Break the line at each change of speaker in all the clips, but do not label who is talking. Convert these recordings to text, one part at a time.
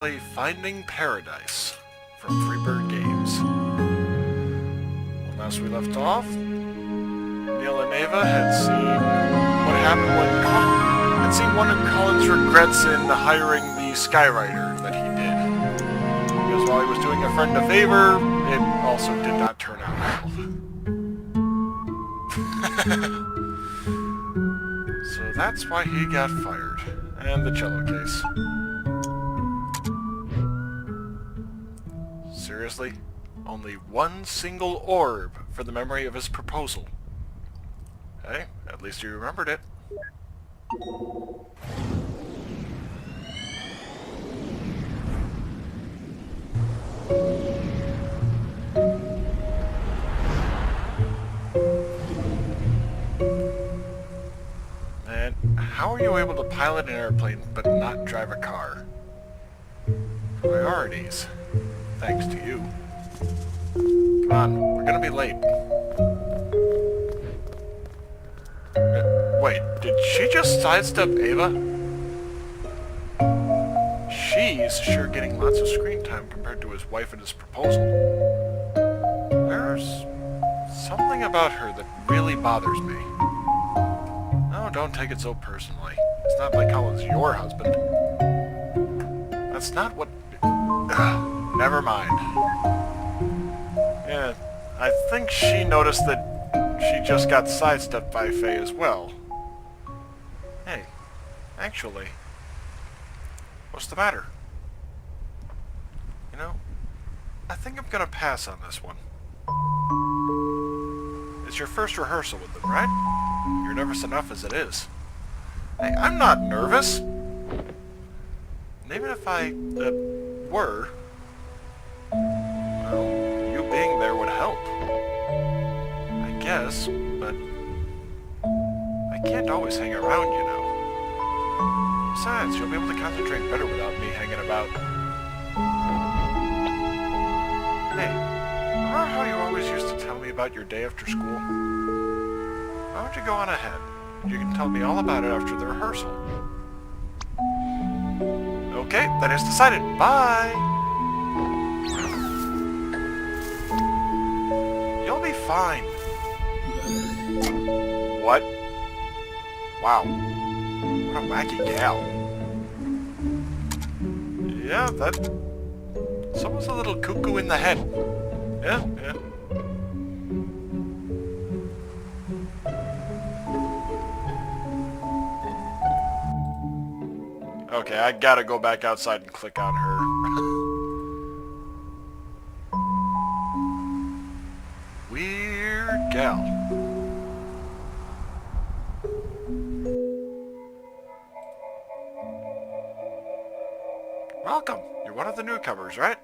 Play Finding Paradise from Freebird Games. Well, last we left off, Neil and Ava had seen what happened had seen one of Colin's regrets in hiring the Skywriter that he did. Because while he was doing a friend a favor, it also did not turn out well. So that's why he got fired. And the cello case. Seriously? Only one single orb for the memory of his proposal. Hey, at least you remembered it. And how are you able to pilot an airplane but not drive a car? Priorities. Thanks to you. Come on, we're gonna be late. Wait, did she just sidestep Ava? She's sure getting lots of screen time compared to his wife and his proposal. There's something about her that really bothers me. Oh, don't take it so personally. It's not like Colin's your husband. That's not what... Never mind. Yeah, I think she noticed that she just got sidestepped by Faye as well. Hey, actually, what's the matter? You know, I think I'm gonna pass on this one. It's your first rehearsal with them, right? You're nervous enough as it is. Hey, I'm not nervous. And even if I, were... well, you being there would help. I guess, but... I can't always hang around, you know. Besides, you'll be able to concentrate better without me hanging about. Hey, remember how you always used to tell me about your day after school? Why don't you go on ahead? You can tell me all about it after the rehearsal. Okay, that is decided. Bye! You'll be fine. What? Wow. What a wacky gal. Yeah, someone's a little cuckoo in the head. Yeah. Okay, I gotta go back outside and click on her. Weird gal. Welcome. You're one of the newcomers, right?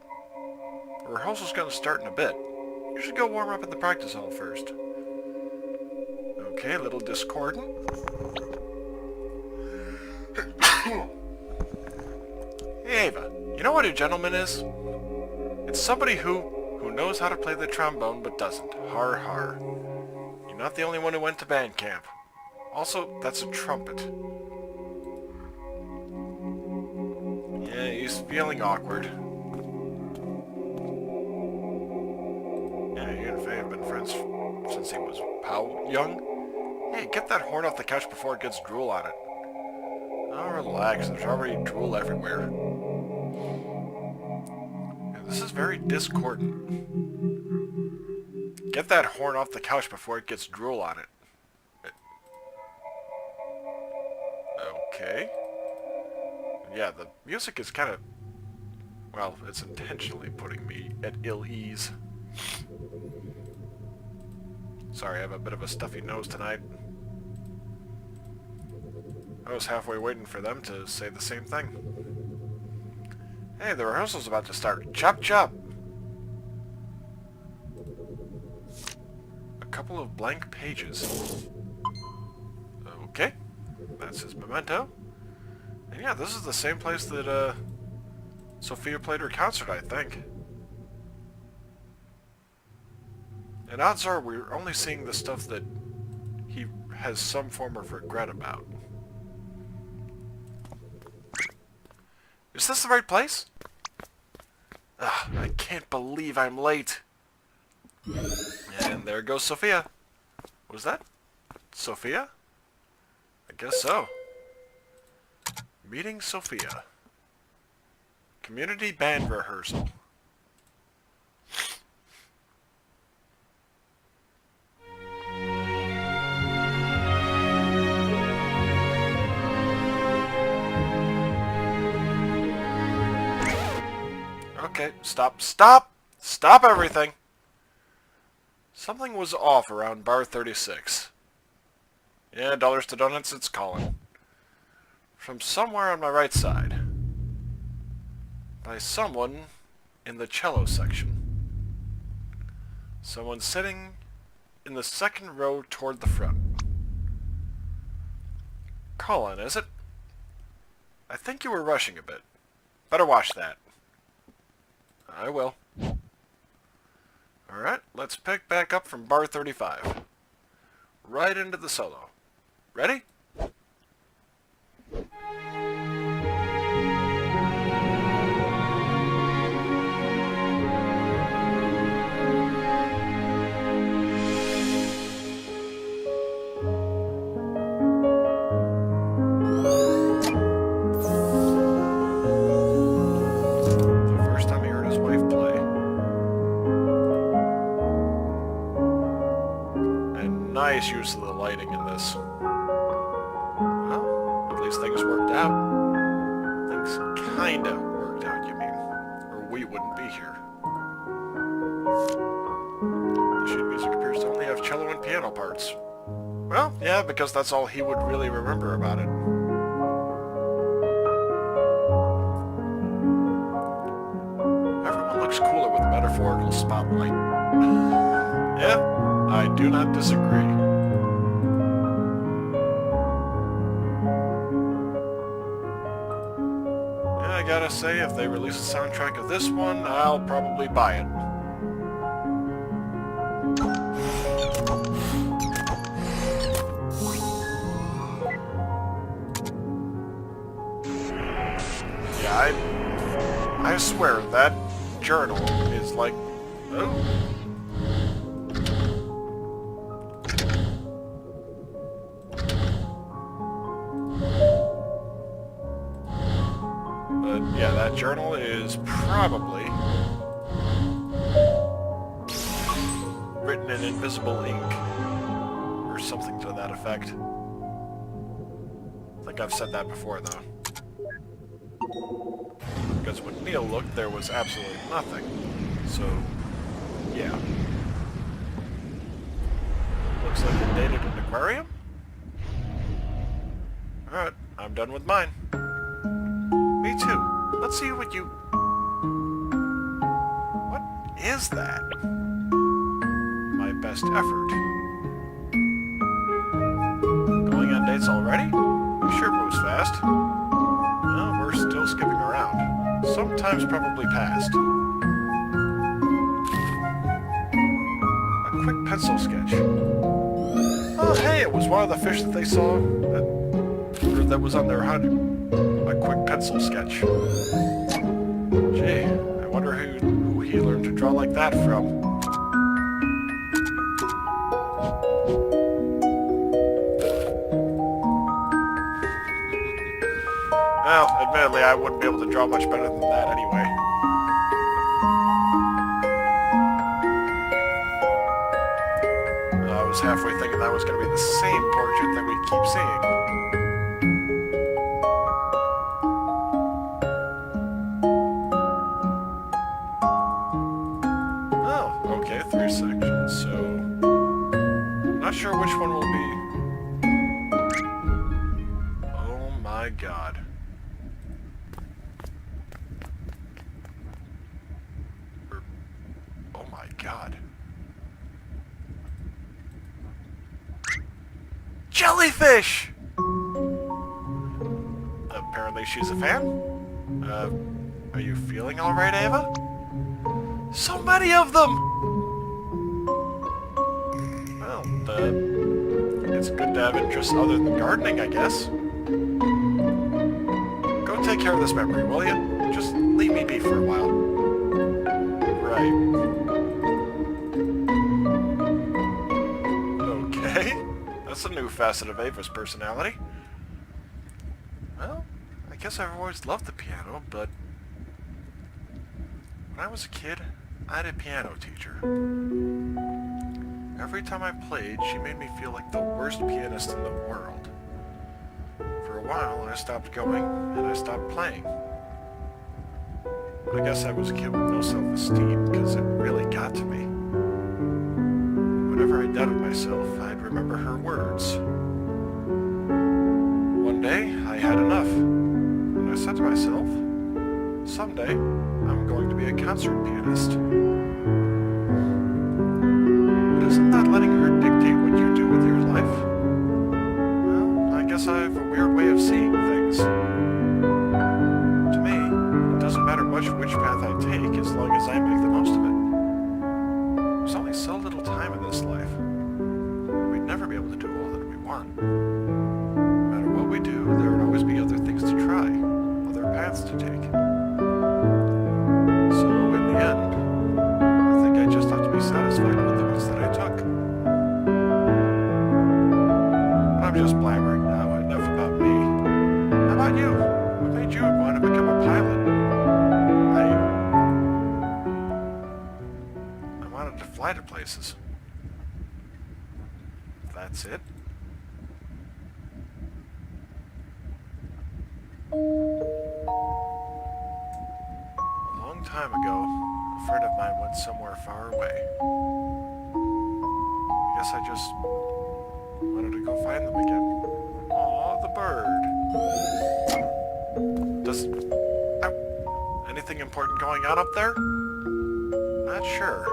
The rehearsal's gonna start in a bit. You should go warm up in the practice hall first. Okay, a little discordant. Hey, Ava, you know what a gentleman is? It's somebody who knows how to play the trombone but doesn't. Har har. You're not the only one who went to band camp. Also, that's a trumpet. Yeah, he's feeling awkward. Yeah, he and Faye have been friends since he was how young? Hey, get that horn off the couch before it gets drool on it. Oh, relax, there's already drool everywhere. Yeah, this is very discordant. Get that horn off the couch before it gets drool on it. Okay. Yeah, the music is kind of... well, it's intentionally putting me at ill ease. Sorry, I have a bit of a stuffy nose tonight. I was halfway waiting for them to say the same thing. Hey, the rehearsal's about to start. Chop chop! A couple of blank pages. Okay. That's his memento. And yeah, this is the same place that, Sophia played her concert, I think. And odds are we're only seeing the stuff that he has some form of regret about. Is this the right place? Ugh, I can't believe I'm late. And there goes Sophia. Was that Sophia? I guess so. Meeting Sophia. Community band rehearsal. Okay, stop, stop! Stop everything! Something was off around bar 36. Yeah, dollars to donuts, it's calling. From somewhere on my right side. By someone in the cello section. Someone sitting in the second row toward the front. Colin, is it? I think you were rushing a bit. Better watch that. I will. Alright, let's pick back up from bar 35. Right into the solo. Ready? Nice use of the lighting in this. Well, at least things worked out. Things kinda worked out, you mean. Or we wouldn't be here. The sheet music appears to only have cello and piano parts. Well, yeah, because that's all he would really remember about it. Everyone looks cooler with a metaphorical spotlight. Yeah, I do not disagree. Yeah, I gotta say, if they release a soundtrack of this one, I'll probably buy it. Yeah, I swear that journal is like... Oh. Yeah, that journal is probably written in invisible ink, or something to that effect. I think I've said that before, though. Because when Neil looked, there was absolutely nothing. So, yeah. Looks like it dated an aquarium? Alright, I'm done with mine. Me too. Let's see what you... What is that? My best effort. Going on dates already? Sure moves fast. Well, we're still skipping around. Sometimes probably past. A quick pencil sketch. Oh, hey, it was one of the fish that they saw that was on their hunt. A quick pencil sketch. Gee, I wonder who he learned to draw like that from. Well, admittedly, I wouldn't be able to draw much better than that anyway. I was halfway thinking that was going to be the same portrait that we keep seeing. Okay, 3 sections, so... Not sure which one will be... Oh my god. Oh my god. Jellyfish! Apparently she's a fan? Are you feeling alright, Ava? So many of them! Well, it's good to have interests other than gardening, I guess. Go take care of this memory, will you? leave me be for a while. Right. Okay. That's a new facet of Ava's personality. Well, I guess I've always loved the piano, but when I was a kid, I had a piano teacher. Every time I played, she made me feel like the worst pianist in the world. For a while, I stopped going, and I stopped playing. I guess I was a kid with no self-esteem, because it really got to me. Whenever I doubted myself, I'd remember her words. One day, I had enough, and I said to myself, someday, I'm going to be a concert pianist. But isn't that letting her dictate what you do with your life? Well, I guess I have a weird way of seeing things. To me, it doesn't matter much which path I take as long as I make the most of it. There's only so little time in this life. We'd never be able to do all that we want. No matter what we do, there would always be other things to try, other paths to take. So, in the end, I think I just have to be satisfied with the ones that I took. But I'm just blabbering now, enough about me. How about you? What made you want to become a pilot? I wanted to fly to places. That's it. A long time ago, a friend of mine went somewhere far away. I guess I just wanted to go find them again. Aw, the bird. Does... anything important going on up there? Not sure.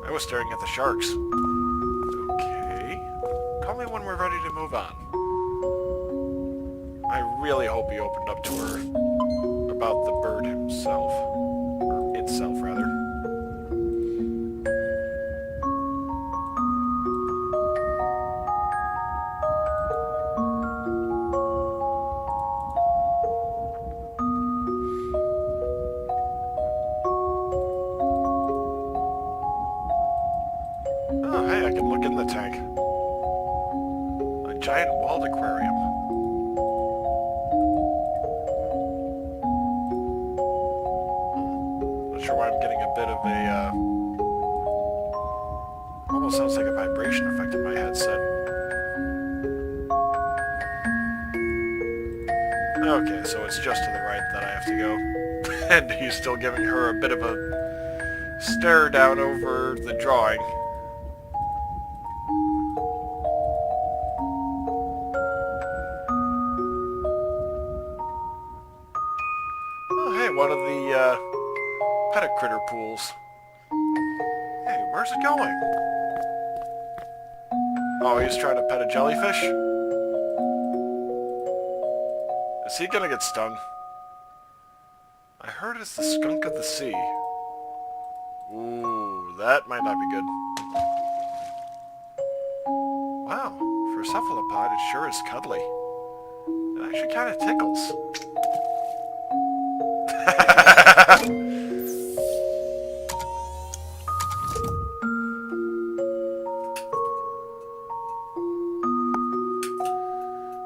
I was staring at the sharks. Okay. Call me when we're ready to move on. I really hope he opened up to her about the bird himself. Or itself, rather. Oh, hey, I can look in the tank. A giant walled aquarium. Not sure why I'm getting a bit of a, almost sounds like a vibration effect in my headset. Okay, so it's just to the right that I have to go. And he's still giving her a bit of a stare down over the drawing. One of the pet critter pools. Hey, where's it going? Oh, he's trying to pet a jellyfish? Is he gonna get stung? I heard it's the skunk of the sea. Ooh, that might not be good. Wow, for a cephalopod, it sure is cuddly. It actually kind of tickles.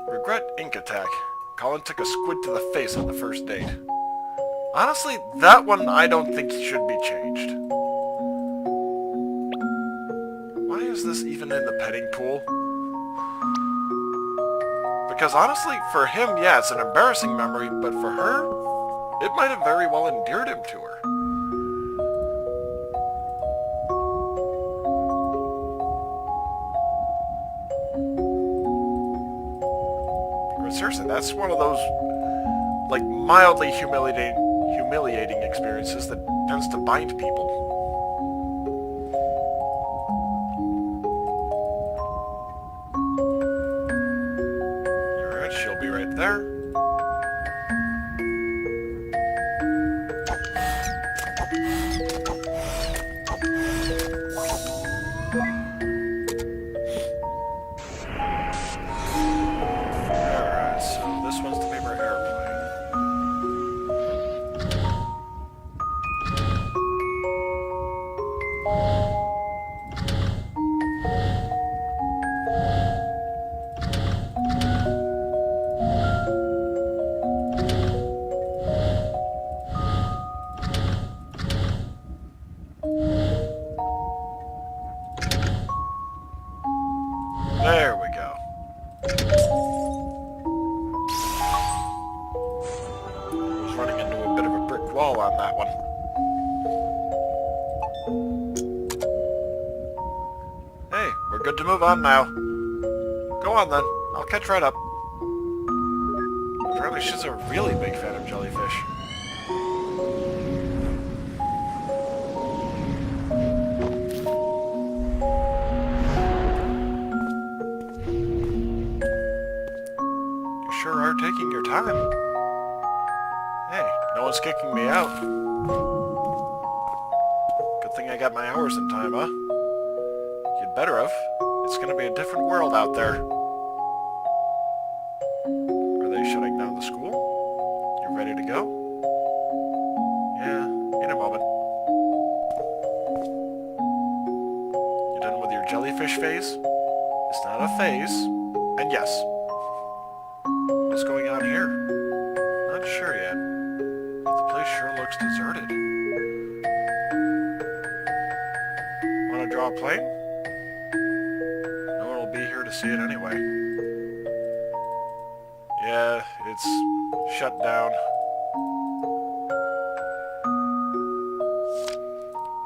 Regret ink attack. Colin took a squid to the face on the first date. Honestly, that one I don't think should be changed. Why is this even in the petting pool? Because honestly, for him, yeah, it's an embarrassing memory, but for her, it might have very well endeared him to her. But seriously, that's one of those, like, mildly humiliating experiences that tends to bind people. Alright, she'll be right there. that one. Hey, we're good to move on now. Go on then. I'll catch right up. Apparently she's a really big fan of jellyfish. You sure are taking your time. Hey, no one's kicking me out. Good thing I got my hours in time, huh? You'd better have. It's gonna be a different world out there. Are they shutting down the school? You ready to go? Yeah, in a moment. You done with your jellyfish phase? It's not a phase. And yes. What's going on here? Not sure yet. But the place sure looks deserted. Want to draw a plane? No one will be here to see it anyway. Yeah, it's shut down.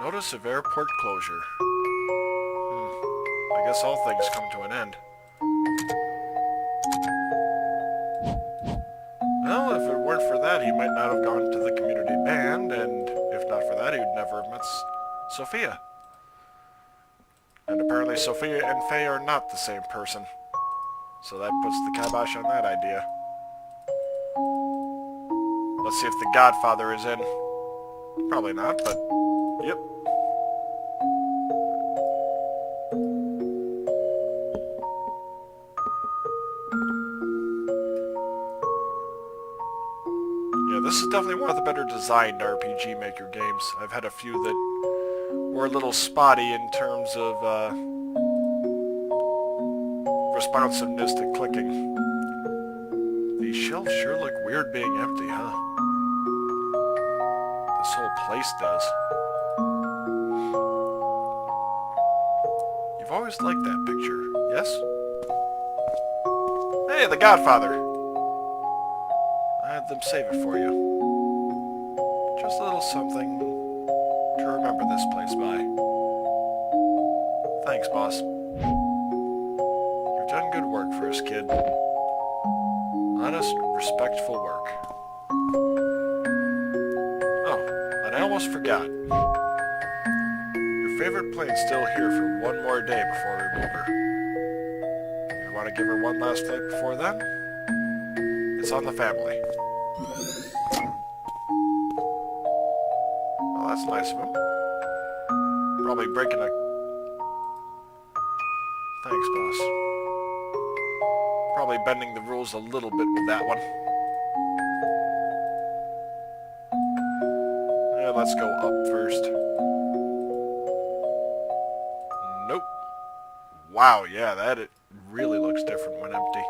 Notice of airport closure. I guess all things come to an end. Well, if it weren't for that, he might not have gone to the community band, and if not for that, he would never have met Sophia. And apparently Sophia and Faye are not the same person. So that puts the kibosh on that idea. Let's see if the Godfather is in. Probably not, but yep. Yeah, this is definitely one of the better designed RPG Maker games. I've had a few that were a little spotty in terms of responsiveness to clicking. These shelves sure look weird being empty, huh? This whole place does. You've always liked that picture, yes? Hey, the Godfather! I had them save it for you. Just a little something to remember this place by. Thanks, boss. You've done good work for us, kid. Honest, respectful work. Oh, and I almost forgot. Your favorite plane's still here for one more day before we move her. You want to give her one last flight before then? It's on the family. Well, that's nice of him. Probably breaking a... Thanks, boss. Probably bending the rules a little bit with that one. Yeah, let's go up first. Nope. Wow, yeah, that it really looks different when empty.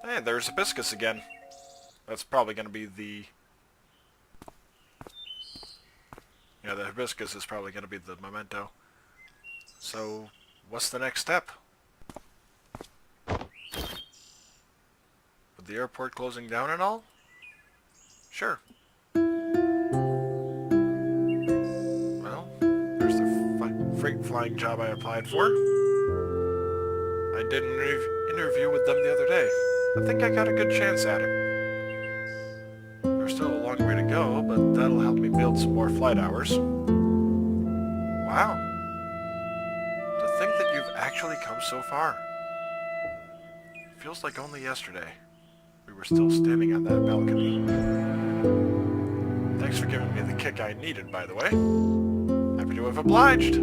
Hey, there's Hibiscus again. That's probably going to be the... Yeah, the Hibiscus is probably going to be the memento. So, what's the next step? With the airport closing down and all? Sure. Well, there's the freight flying job I applied for. I did an interview with them the other day. I think I got a good chance at it. There's still a long way to go, but that'll help me build some more flight hours. Wow. To think that you've actually come so far. Feels like only yesterday. We were still standing on that balcony. Thanks for giving me the kick I needed, by the way. Happy to have obliged.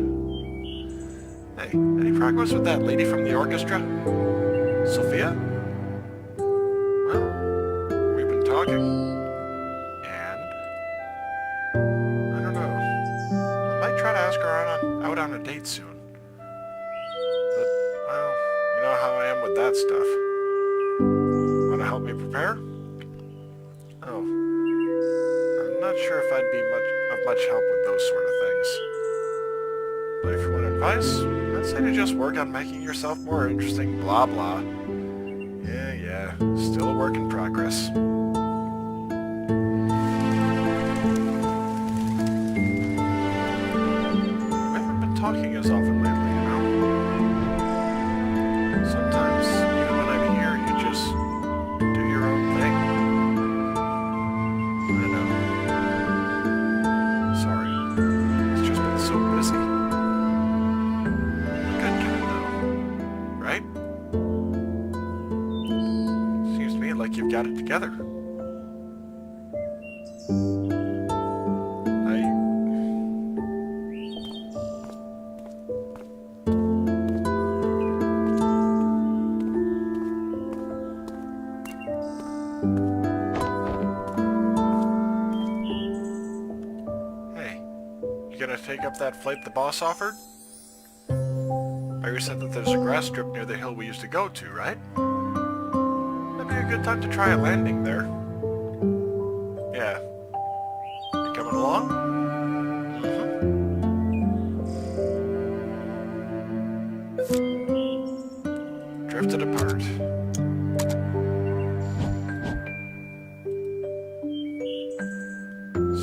Hey, any progress with that lady from the orchestra? Sophia? Well, we've been talking. And? I don't know. I might try to ask her out on a date soon. But, well, you know how I am with that stuff. Want to help me prepare? Oh. I'm not sure if I'd be of much help with those sort of things. But if you want advice, I'd say to just work on making yourself more interesting, blah blah. Yeah, still a work in progress. We haven't been talking as often lately, you know? Sometimes, even when I'm here, you just do your own thing. I know. Sorry. It's just been so busy. Good kid, though. Right? Seems to me like you've got it together. Gonna take up that flight the boss offered? Barry said that there's a grass strip near the hill we used to go to, right? That'd be a good time to try a landing there. Yeah. You coming along? Mm-hmm. Drifted apart.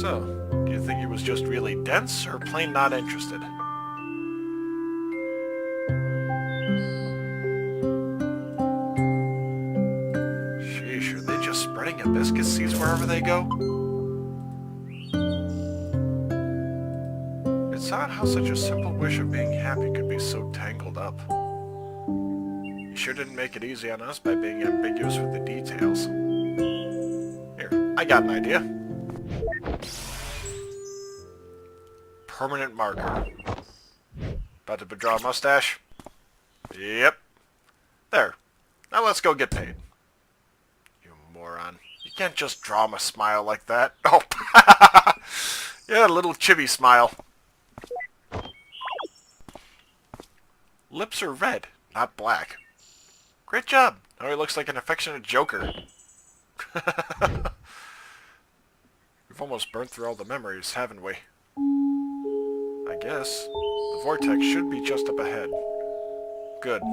So, do you think he was just really dense, or plain not interested? Sheesh, are they just spreading hibiscus seeds wherever they go? It's odd how such a simple wish of being happy could be so tangled up. You sure didn't make it easy on us by being ambiguous with the details. Here, I got an idea. Permanent marker. About to draw a mustache? Yep. There. Now let's go get paid. You moron. You can't just draw him a smile like that. Oh, yeah, a little chibi smile. Lips are red, not black. Great job. Now he looks like an affectionate joker. We've almost burnt through all the memories, haven't we? I guess. The vortex should be just up ahead. Good.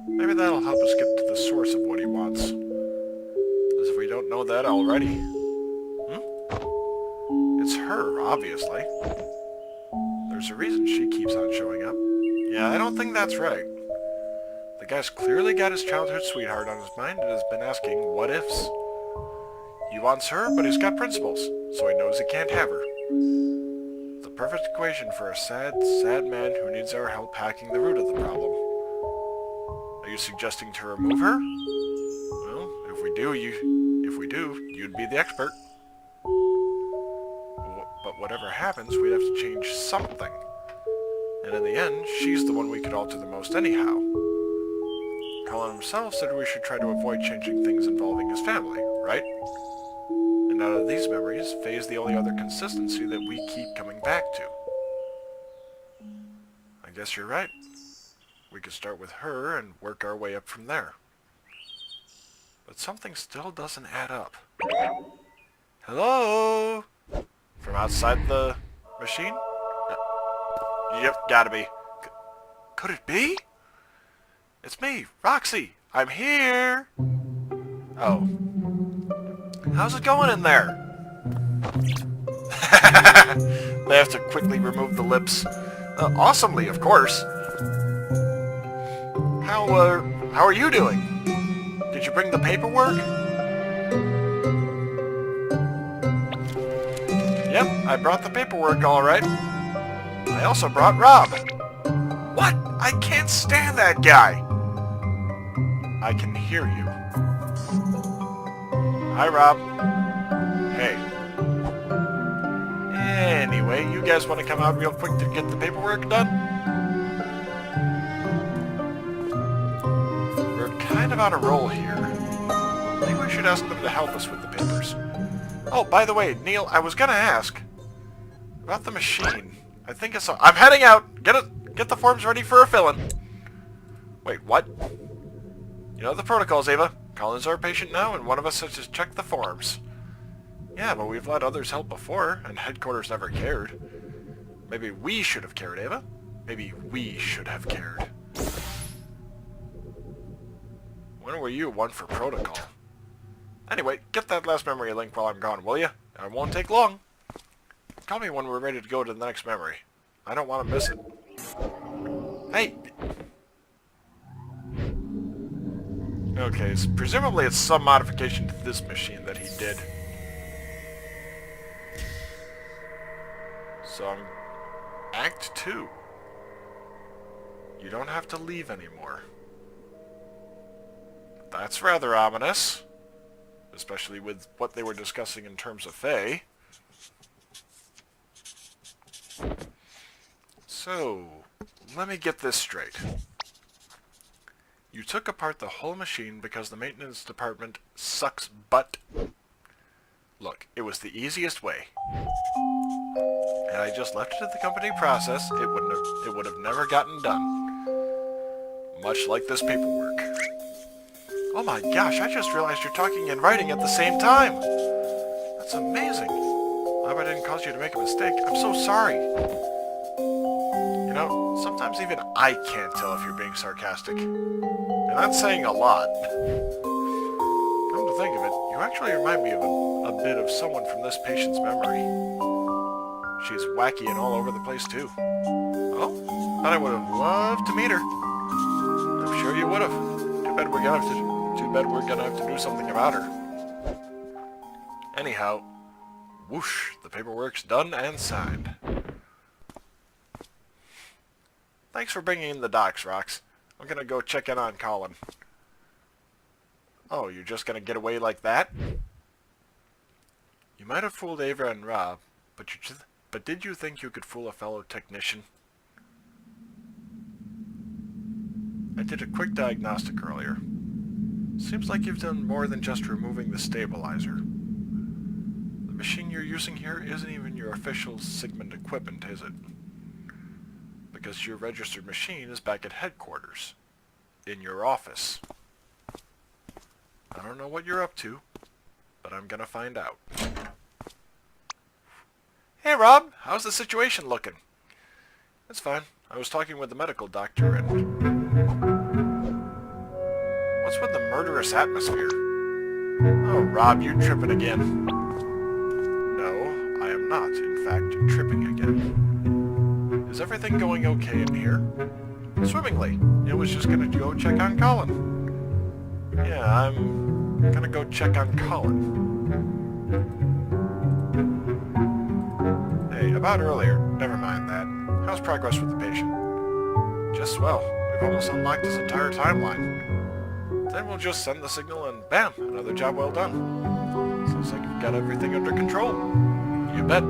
Maybe that'll help us get to the source of what he wants. As if we don't know that already. It's her, obviously. There's a reason she keeps on showing up. Yeah, I don't think that's right. The guy's clearly got his childhood sweetheart on his mind and has been asking what ifs. He wants her, but he's got principles, so he knows he can't have her. The perfect equation for a sad, sad man who needs our help hacking the root of the problem. Are you suggesting to remove her? Well, if we do, you'd be the expert. But whatever happens, we'd have to change something. And in the end, she's the one we could alter the most anyhow. Colin himself said we should try to avoid changing things involving his family, right? And out of these memories, Faye's the only other consistency that we keep coming back to. I guess you're right. We could start with her and work our way up from there. But something still doesn't add up. Hello? From outside the machine? Yep, gotta be. Could it be? It's me, Roxy. I'm here. Oh. How's it going in there? They have to quickly remove the lips. Awesomely, of course. How are you doing? Did you bring the paperwork? Yep, I brought the paperwork all right. I also brought Rob. What? I can't stand that guy. I can hear you. Hi, Rob. Hey. Anyway, you guys want to come out real quick to get the paperwork done? We're kind of on a roll here. I think we should ask them to help us with the papers. Oh, by the way, Neil, I was gonna ask about the machine. I think it's... I'm heading out! Get the forms ready for a fill-in. Wait, what? You know the protocols, Ava. Colin's our patient now, and one of us has to check the forms. Yeah, but we've let others help before, and headquarters never cared. Maybe we should have cared, Ava? Maybe we should have cared. When were you one for protocol? Anyway, get that last memory link while I'm gone, will you? It won't take long. Call me when we're ready to go to the next memory. I don't want to miss it. Hey! Okay, so presumably it's some modification to this machine that he did. So I'm... Act 2. You don't have to leave anymore. That's rather ominous. Especially with what they were discussing in terms of Faye. So, let me get this straight. You took apart the whole machine because the maintenance department sucks butt. Look, it was the easiest way. Had I just left it to the company process, it would have never gotten done. Much like this paperwork. Oh my gosh, I just realized you're talking and writing at the same time! That's amazing. I hope I didn't cause you to make a mistake. I'm so sorry. You know, sometimes even I can't tell if you're being sarcastic. And that's saying a lot. Come to think of it, you actually remind me of a bit of someone from this patient's memory. She's wacky and all over the place too. Oh, thought I would have loved to meet her. I'm sure you would have. Too bad we're gonna have to do something about her. Anyhow, whoosh, the paperwork's done and signed. Thanks for bringing in the docs, Rox. I'm gonna go check in on Colin. Oh, you're just gonna get away like that? You might have fooled Ava and Rob, but did you think you could fool a fellow technician? I did a quick diagnostic earlier. Seems like you've done more than just removing the stabilizer. The machine you're using here isn't even your official Sigmund equipment, is it? Because your registered machine is back at headquarters. In your office. I don't know what you're up to, but I'm gonna find out. Hey Rob, how's the situation looking? It's fine. I was talking with the medical doctor and... What's with the murderous atmosphere? Oh, Rob, you're tripping again. No, I am not, in fact, tripping again. Is everything going okay in here? Swimmingly. It was just gonna go check on Colin. Yeah, I'm gonna go check on Colin. Hey, about earlier, never mind that. How's progress with the patient? Just swell. We've almost unlocked his entire timeline. Then we'll just send the signal and bam, another job well done. Sounds like you've got everything under control. You bet.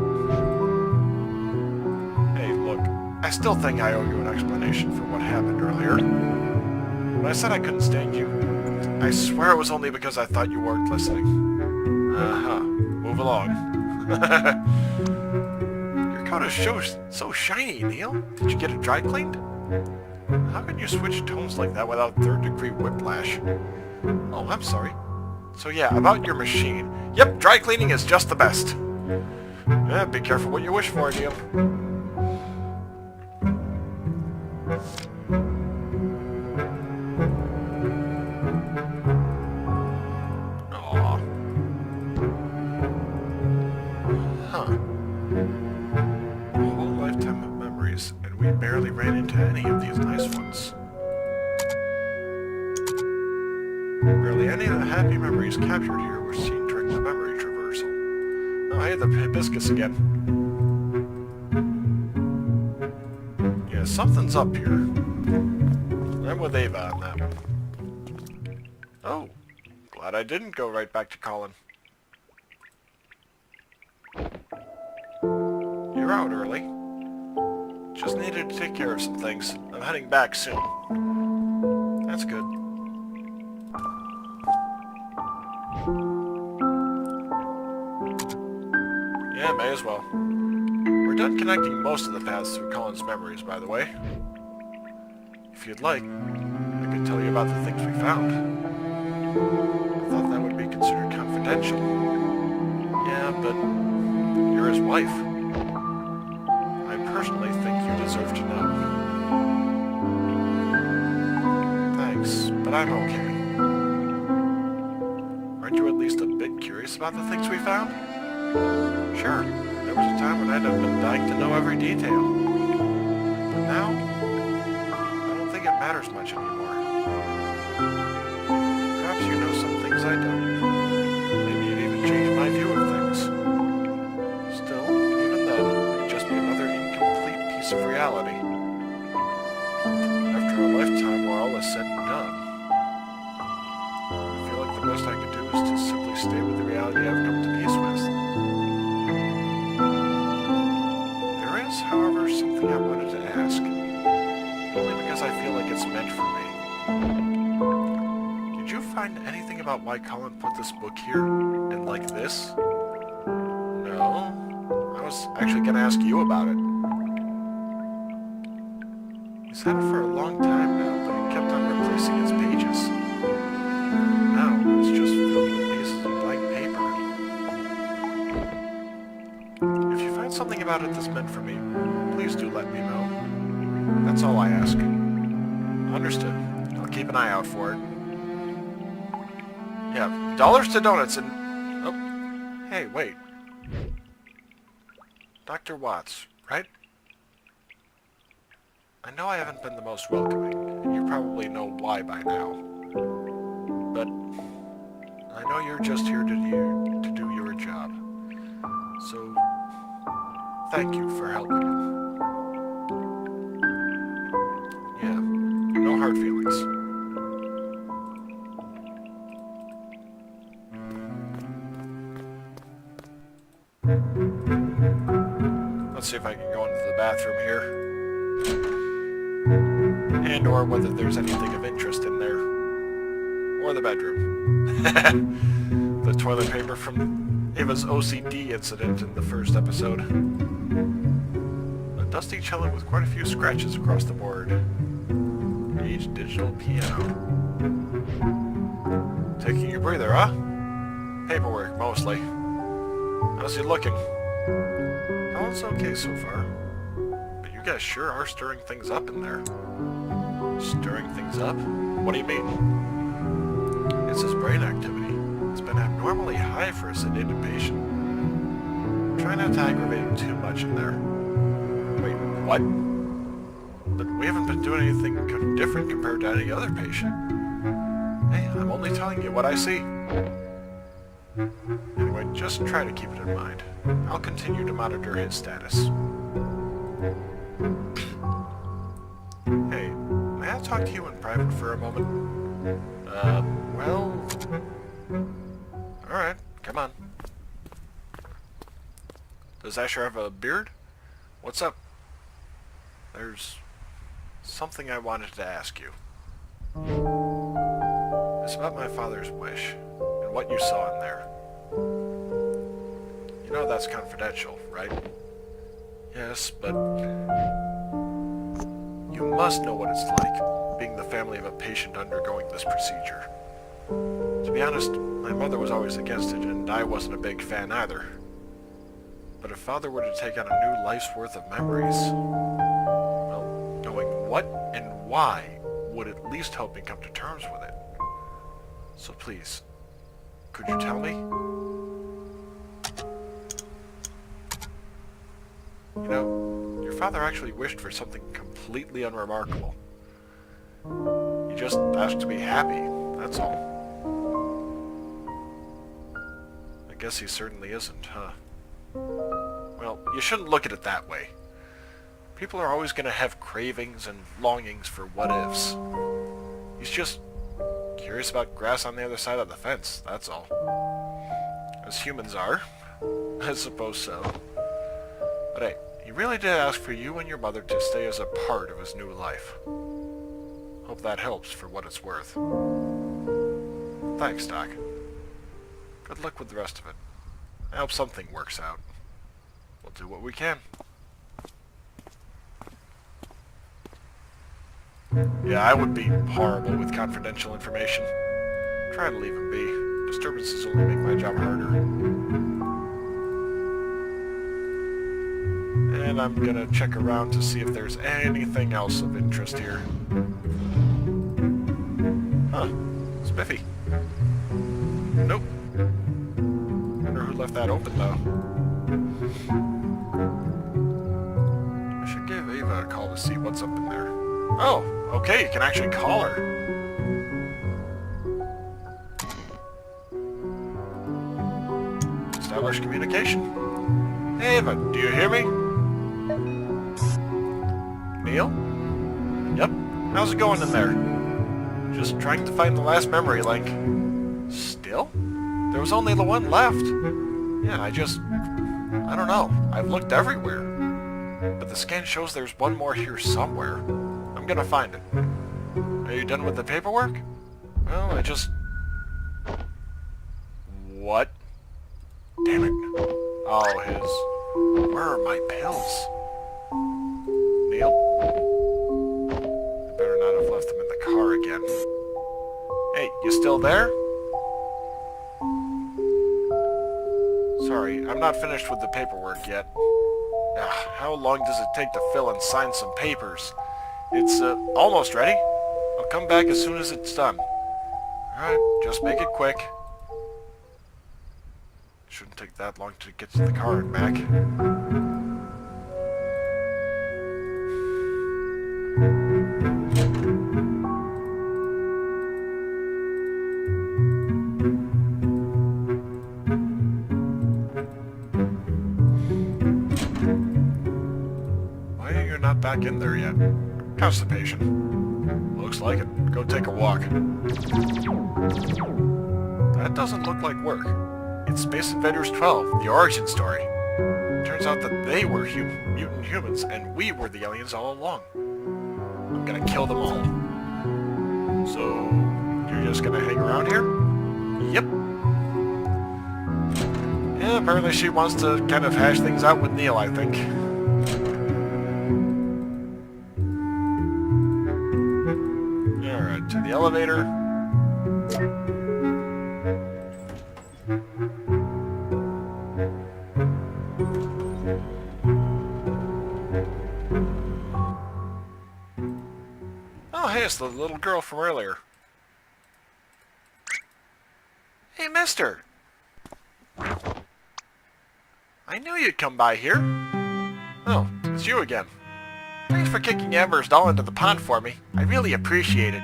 Hey, look, I still think I owe you an explanation for what happened earlier. When I said I couldn't stand you, I swear it was only because I thought you weren't listening. Uh-huh. Move along. Your coat is so shiny, Neil. Did you get it dry cleaned? How can you switch tones like that without third-degree whiplash? Oh, I'm sorry. So yeah, about your machine. Yep, dry cleaning is just the best. Yeah, be careful what you wish for, Neil. Aw. Huh. A whole lifetime of memories, and we barely ran into any of these nice ones. Barely any of the happy memories captured here were seen during the memory traversal. Oh, hey, the hibiscus again. Yeah, something's up here. I'm with Ava on that one. Oh, glad I didn't go right back to Colin. You're out early. Just needed to take care of some things. I'm heading back soon. That's good. Yeah, may as well. We're done connecting most of the paths through Colin's memories, by the way. If you'd like, I could tell you about the things we found. I thought that would be considered confidential. Yeah, but you're his wife. I personally think you deserve to know. but I'm okay. Aren't you at least a bit curious about the things we found? Sure, there was a time when I'd have been dying to know every detail. But now, I don't think it matters much anymore. Perhaps you know some things I don't. Maybe you'd even change my view of things. Still, even then, it'd just be another incomplete piece of reality. After a lifetime where all is said and done, I feel like the best I can do is to simply stay with the reality I've come to peace with. There is, however, something I wanted to ask, only because I feel like it's meant for me. Did you find anything about why Colin put this book here, and like this? No? I was actually going to ask you about it. He's had it for a long time now, but he kept on replacing its pages. Now, it's just filled with pieces of blank paper. If you find something about it that's meant for me, please do let me know. That's all I ask. Understood. I'll keep an eye out for it. Yeah, dollars to donuts and... Oh, hey, wait. Dr. Watts, right? I know I haven't been the most welcoming, and you probably know why by now. But I know you're just here to do your job. So, thank you for helping him. Yeah, no hard feelings. Let's see if I can go into the bathroom here. And or whether there's anything of interest in there. Or the bedroom. The toilet paper from Ava's OCD incident in the first episode. A dusty cello with quite a few scratches across the board. Aged digital piano. Taking a breather, huh? Paperwork, mostly. How's he looking? Colin's okay so far. But you guys sure are stirring things up in there. Stirring things up? What do you mean? It's his brain activity. It's been abnormally high for a sedated patient. Try not to aggravate him too much in there. Wait, what? But we haven't been doing anything different compared to any other patient. Hey, I'm only telling you what I see. Anyway, just try to keep it in mind. I'll continue to monitor his status. Hey, may I talk to you in private for a moment? Well... Alright, come on. Does Asher have a beard? What's up? There's something I wanted to ask you. It's about my father's wish, and what you saw in there. You know that's confidential, right? Yes, but... You must know what it's like, being the family of a patient undergoing this procedure. To be honest, my mother was always against it, and I wasn't a big fan either. But if Father were to take on a new life's worth of memories, well, knowing what and why would at least help me come to terms with it. So please, could you tell me? You know, your father actually wished for something completely unremarkable. He just asked to be happy, that's all. I guess he certainly isn't, huh? Well, you shouldn't look at it that way. People are always going to have cravings and longings for what-ifs. He's just curious about grass on the other side of the fence, that's all. As humans are. I suppose so. But hey, he really did ask for you and your mother to stay as a part of his new life. Hope that helps for what it's worth. Thanks, Doc. Good luck with the rest of it. I hope something works out. We'll do what we can. Yeah, I would be horrible with confidential information. Try to leave him be. Disturbances only make my job harder. And I'm gonna check around to see if there's anything else of interest here. Huh. that open, though. I should give Ava a call to see what's up in there. Oh, okay, you can actually call her. Establish communication. Hey, Ava, do you hear me? Neil? Yep. How's it going in there? Just trying to find the last memory link. Still? There was only the one left. Yeah, I don't know. I've looked everywhere. But the scan shows there's one more here somewhere. I'm gonna find it. Are you done with the paperwork? Well, What? Damn it. Oh, Where are my pills? Neil? I better not have left them in the car again. Hey, you still there? Sorry, I'm not finished with the paperwork yet. How long does it take to fill and sign some papers? It's, almost ready. I'll come back as soon as it's done. Alright, just make it quick. Shouldn't take that long to get to the car and back. Why are you not back in there yet? Constipation. Looks like it. Go take a walk. That doesn't look like work. It's Space Invaders 12, the origin story. Turns out that they were mutant humans, and we were the aliens all along. I'm gonna kill them all. So, you're just gonna hang around here? Yep. Yeah, apparently she wants to kind of hash things out with Neil, I think. Alright, to the elevator. Oh, hey, it's the little girl from earlier. Hey, mister! I knew you'd come by here. Oh, it's you again. Thanks for kicking Amber's doll into the pond for me. I really appreciate it.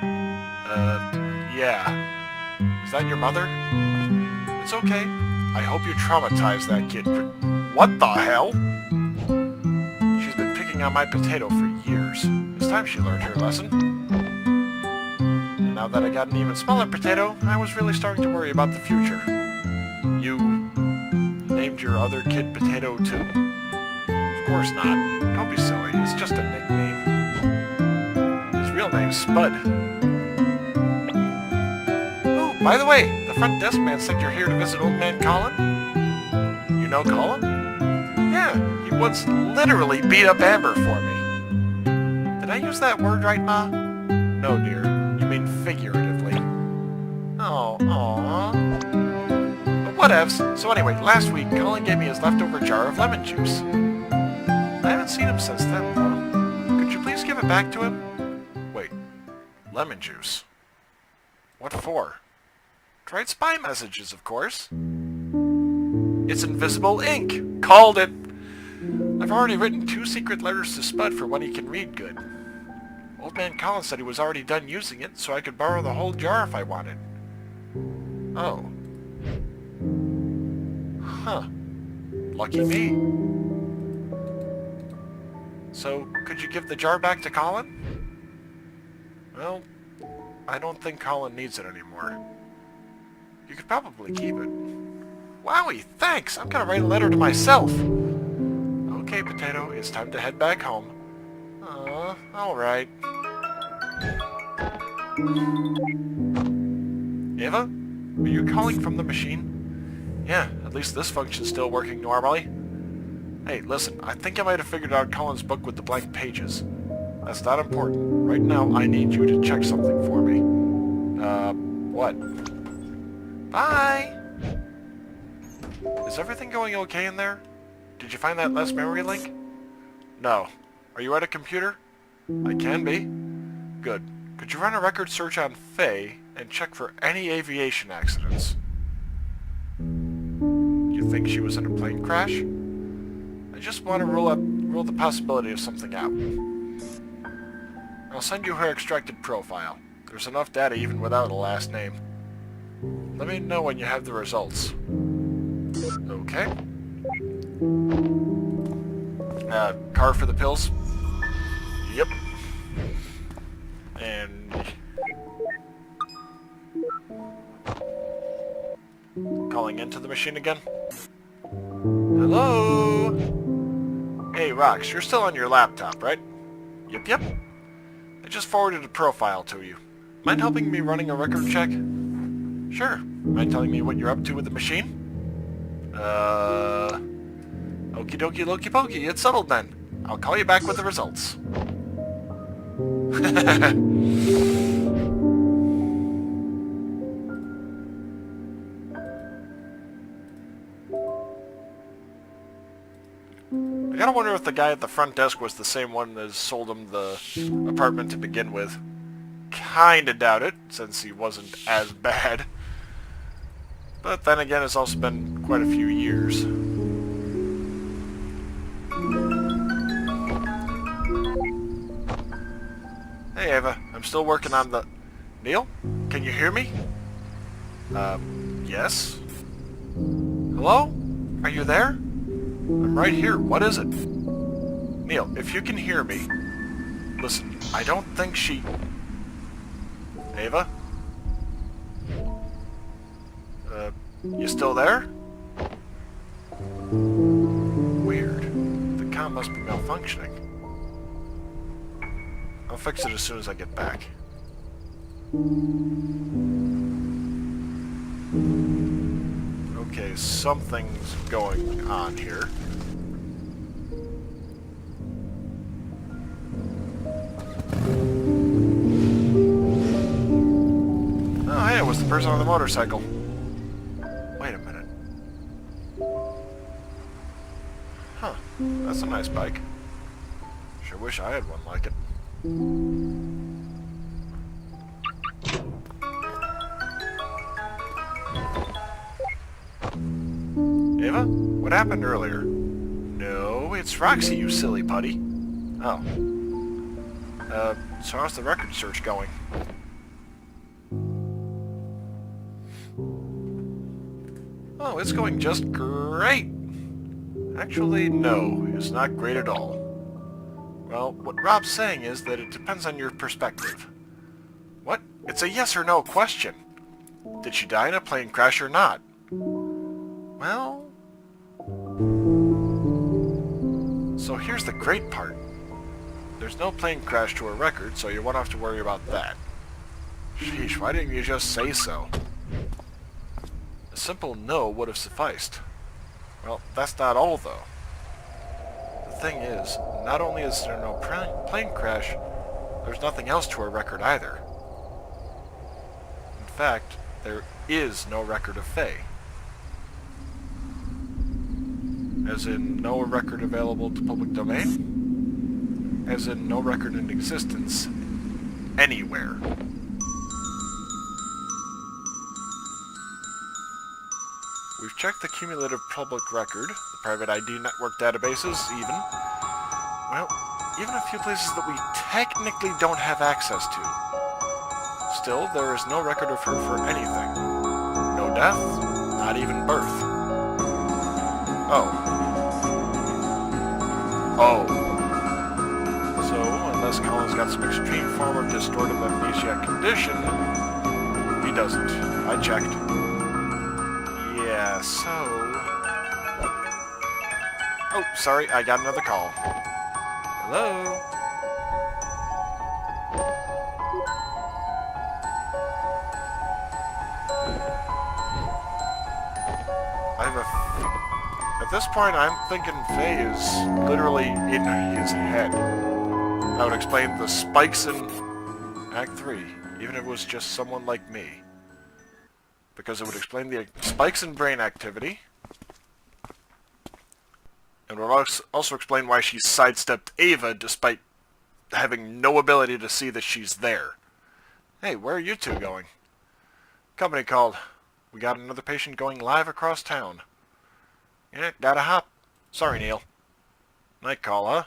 Yeah. Is that your mother? It's okay. I hope you traumatized that kid for... What the hell? She's been picking on my potato for years. It's time she learned her lesson. And now that I got an even smaller potato, I was really starting to worry about the future. You... named your other kid Potato too? Of course not. Don't be silly. It's just a nickname. His real name's Spud. Oh, by the way, the front desk man said you're here to visit old man Colin? You know Colin? Yeah, he once literally beat up Amber for me. Did I use that word right, Ma? No, dear. You mean figuratively. Oh, aww. But whatevs. So anyway, last week, Colin gave me his leftover jar of lemon juice. I haven't seen him since then, though. Could you please give it back to him? Wait. Lemon juice? What for? To write spy messages, of course. It's invisible ink! Called it! I've already written 2 secret letters to Spud for when he can read good. Old man Colin said he was already done using it, so I could borrow the whole jar if I wanted. Oh. Huh. Lucky me. So, could you give the jar back to Colin? Well, I don't think Colin needs it anymore. You could probably keep it. Wowie, thanks! I'm gonna write a letter to myself! Okay, Potato, it's time to head back home. Alright. Ava? Are you calling from the machine? Yeah, at least this function's still working normally. Hey, listen, I think I might have figured out Colin's book with the blank pages. That's not important. Right now, I need you to check something for me. What? Bye! Is everything going okay in there? Did you find that last memory link? No. Are you at a computer? I can be. Good. Could you run a record search on Faye and check for any aviation accidents? You think she was in a plane crash? I just want to rule the possibility of something out. I'll send you her extracted profile. There's enough data even without a last name. Let me know when you have the results. Okay. Car for the pills? Yep. And... calling into the machine again? Hello? Hey, Rox, you're still on your laptop, right? Yep. I just forwarded a profile to you. Mind helping me running a record check? Sure. Mind telling me what you're up to with the machine? Okie dokie lokey pokey, it's settled then. I'll call you back with the results. I gotta wonder if the guy at the front desk was the same one that sold him the apartment to begin with. Kinda doubt it, since he wasn't as bad. But then again, it's also been quite a few years. Hey Ava, I'm still working on the... Neil? Can you hear me? Yes? Hello? Are you there? I'm right here. What is it? Neil, if you can hear me... Listen, I don't think she... Ava? You still there? Weird. The comm must be malfunctioning. I'll fix it as soon as I get back. Okay, something's going on here. Oh, hey, it was the person on the motorcycle. Wait a minute. Huh, that's a nice bike. Sure wish I had one like it. Ava? What happened earlier? No, it's Roxy, you silly putty. Oh. So how's the record search going? Oh, it's going just great. Actually, no, it's not great at all. Well, what Rob's saying is that it depends on your perspective. What? It's a yes or no question. Did she die in a plane crash or not? Well... So here's the great part. There's no plane crash to her record, so you won't have to worry about that. Sheesh, why didn't you just say so? A simple no would have sufficed. Well, that's not all, though. The thing is, not only is there no plane crash, there's nothing else to her record either. In fact, there is no record of Faye. As in, no record available to public domain? As in, no record in existence anywhere. We've checked the cumulative public record, the private ID network databases, even. Well, even a few places that we technically don't have access to. Still, there is no record of her for anything. No death, not even birth. Oh. So, unless Colin's got some extreme form of distorted amnesiac condition, he doesn't. I checked. Yeah, so... Oh, sorry, I got another call. Hello? At this point, I'm thinking Faye is literally in his head. That would explain the spikes in Act 3, even if it was just someone like me. Because it would explain the spikes in brain activity. And would also explain why she sidestepped Ava despite having no ability to see that she's there. Hey, where are you two going? Company called. We got another patient going live across town. Yeah, gotta hop. Sorry, Neil. Night call, huh?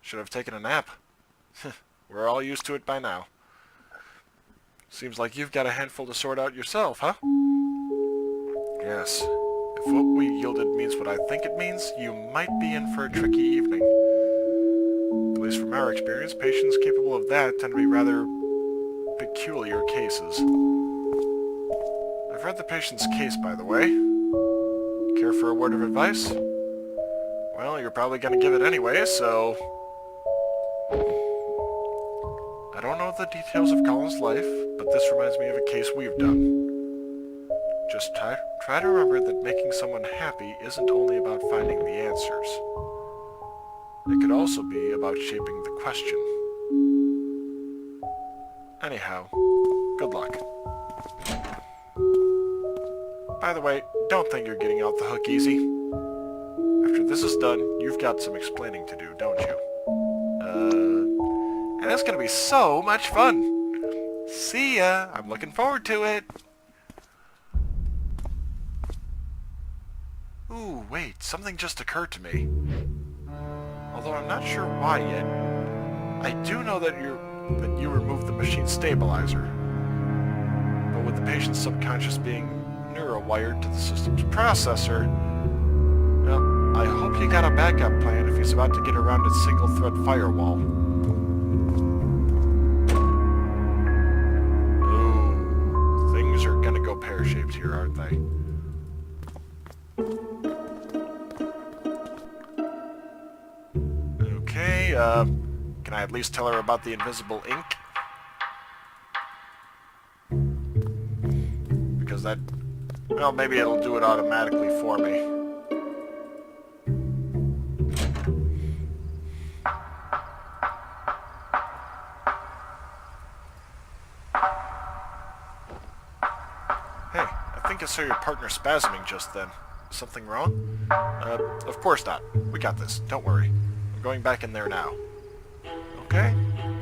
Should have taken a nap. We're all used to it by now. Seems like you've got a handful to sort out yourself, huh? Yes. If what we yielded means what I think it means, you might be in for a tricky evening. At least from our experience, patients capable of that tend to be rather peculiar cases. I've read the patient's case, by the way. Care for a word of advice? Well, you're probably going to give it anyway, so... I don't know the details of Colin's life, but this reminds me of a case we've done. Just try to remember that making someone happy isn't only about finding the answers. It could also be about shaping the question. Anyhow, good luck. By the way, don't think you're getting off the hook easy. After this is done, you've got some explaining to do, don't you? And it's gonna be so much fun! See ya! I'm looking forward to it! Ooh, wait, something just occurred to me. Although I'm not sure why yet. I do know that you removed the machine stabilizer. But with the patient's subconscious being neurowired to the system's processor, well, I hope you got a backup plan if he's about to get around its single-thread firewall. Ooh, things are gonna go pear-shaped here, aren't they? Okay, can I at least tell her about the invisible ink? Because that... well, maybe it'll do it automatically for me. Hey, I think I saw your partner spasming just then. Something wrong? Of course not. We got this. Don't worry. I'm going back in there now. Okay?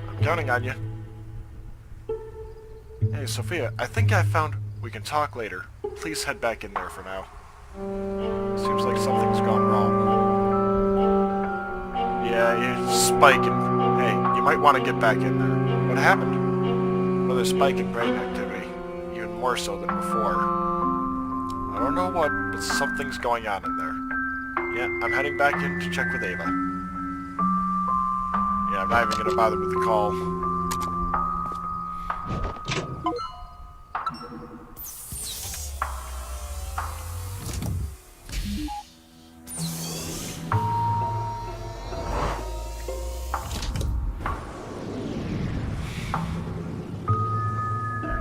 I'm counting on you. Hey, Sophia, I think I found... we can talk later. Please head back in there for now. Seems like something's gone wrong. Yeah, you're spiking. Hey, you might want to get back in there. What happened? Another spike in brain activity. Even more so than before. I don't know what, but something's going on in there. Yeah, I'm heading back in to check with Ava. Yeah, I'm not even going to bother with the call.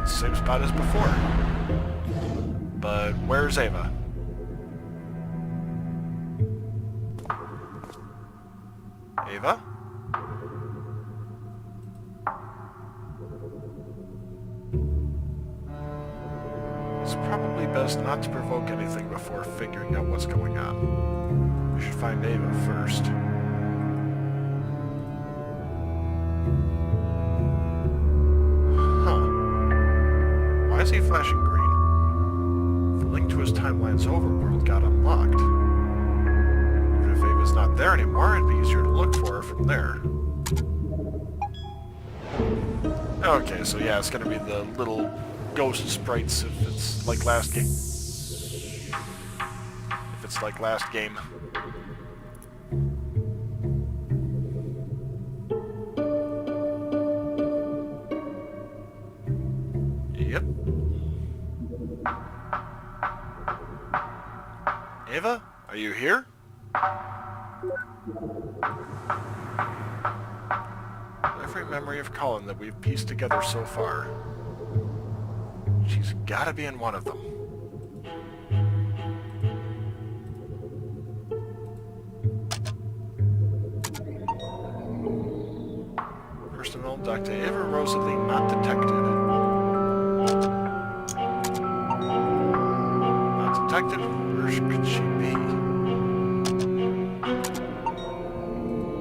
Same spot as before. But where's Ava? Ava? It's probably best not to provoke anything before figuring out what's going on. We should find Ava first. Why is he flashing green? The link to his timeline's overworld got unlocked. Even if Ava's not there anymore, it'd be easier to look for her from there. Okay, so yeah, it's gonna be the little ghost sprites if it's like last game. If it's like last game. Yep. Ava, are you here? Every memory of Colin that we've pieced together so far. She's gotta be in one of them. Personal, Dr. Ava Rosalie not detected. Not detected? Where could she be?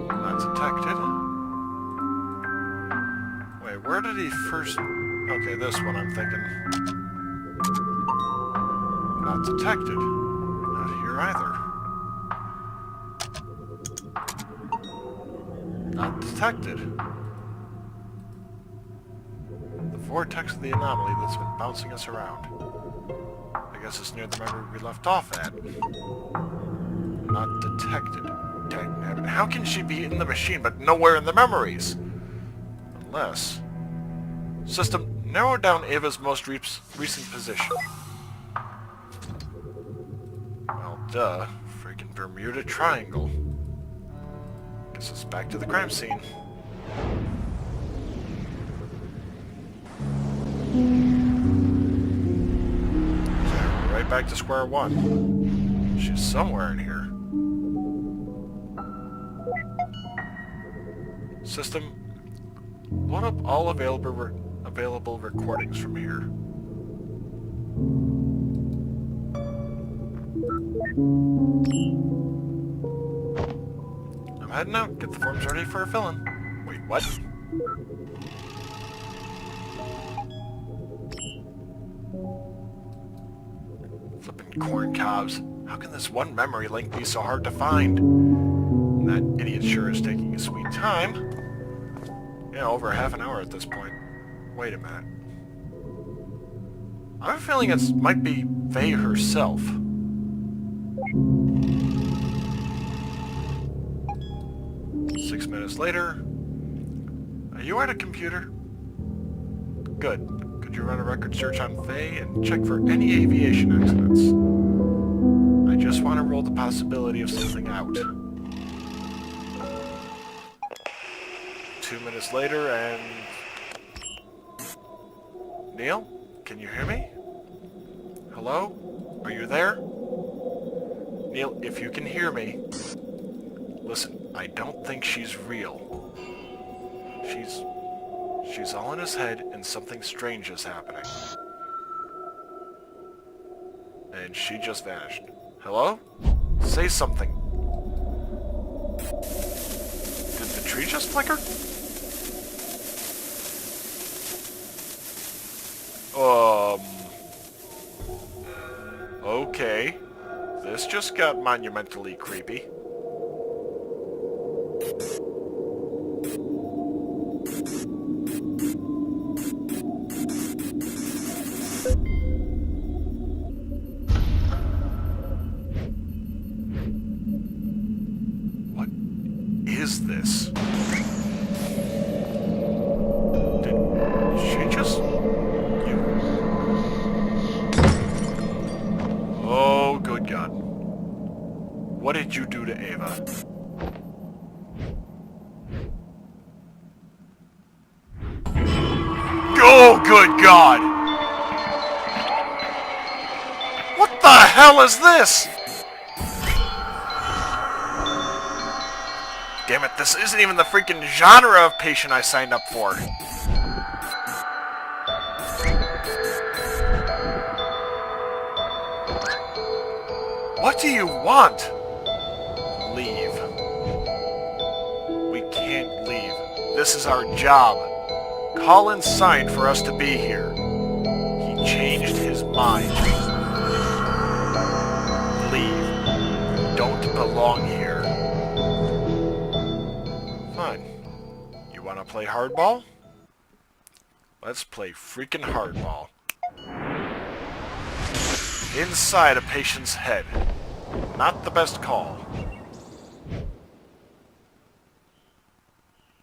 Not detected. Wait, where did he first... okay, this one I'm thinking. Not detected. Not here either. Not detected. The vortex of the anomaly that's been bouncing us around. I guess it's near the memory we left off at. Not detected. Dang, how can she be in the machine but nowhere in the memories? Unless... System, narrow down Ava's most recent position. Well, duh. Freaking Bermuda Triangle. Guess it's back to the crime scene. So, right back to square one. She's somewhere in here. System, load up all available recordings from here. I'm heading out. Get the forms ready for a fill-in. Wait, what? Flippin' corn cobs. How can this one memory link be so hard to find? And that idiot sure is taking his sweet time. Yeah, over half an hour at this point. Wait a minute. I have a feeling it might be Faye herself. Six minutes later. Are you at a computer? Good. Could you run a record search on Faye and check for any aviation accidents? I just want to roll the possibility of something out. 2 minutes later and... Neil? Can you hear me? Hello? Are you there? Neil, if you can hear me... Listen, I don't think she's real. She's all in his head and something strange is happening. And she just vanished. Hello? Say something. Did the tree just flicker? Okay. This just got monumentally creepy. What is this? Did she just... Oh, good God. What did you do to Ava? Oh, good God! What the hell is this? Damn it, this isn't even the freaking genre of patient I signed up for. What do you want? Leave. We can't leave. This is our job. Colin signed for us to be here. He changed his mind. Leave. You don't belong here. Fine. You want to play hardball? Let's play freaking hardball. Inside a patient's head. Not the best call.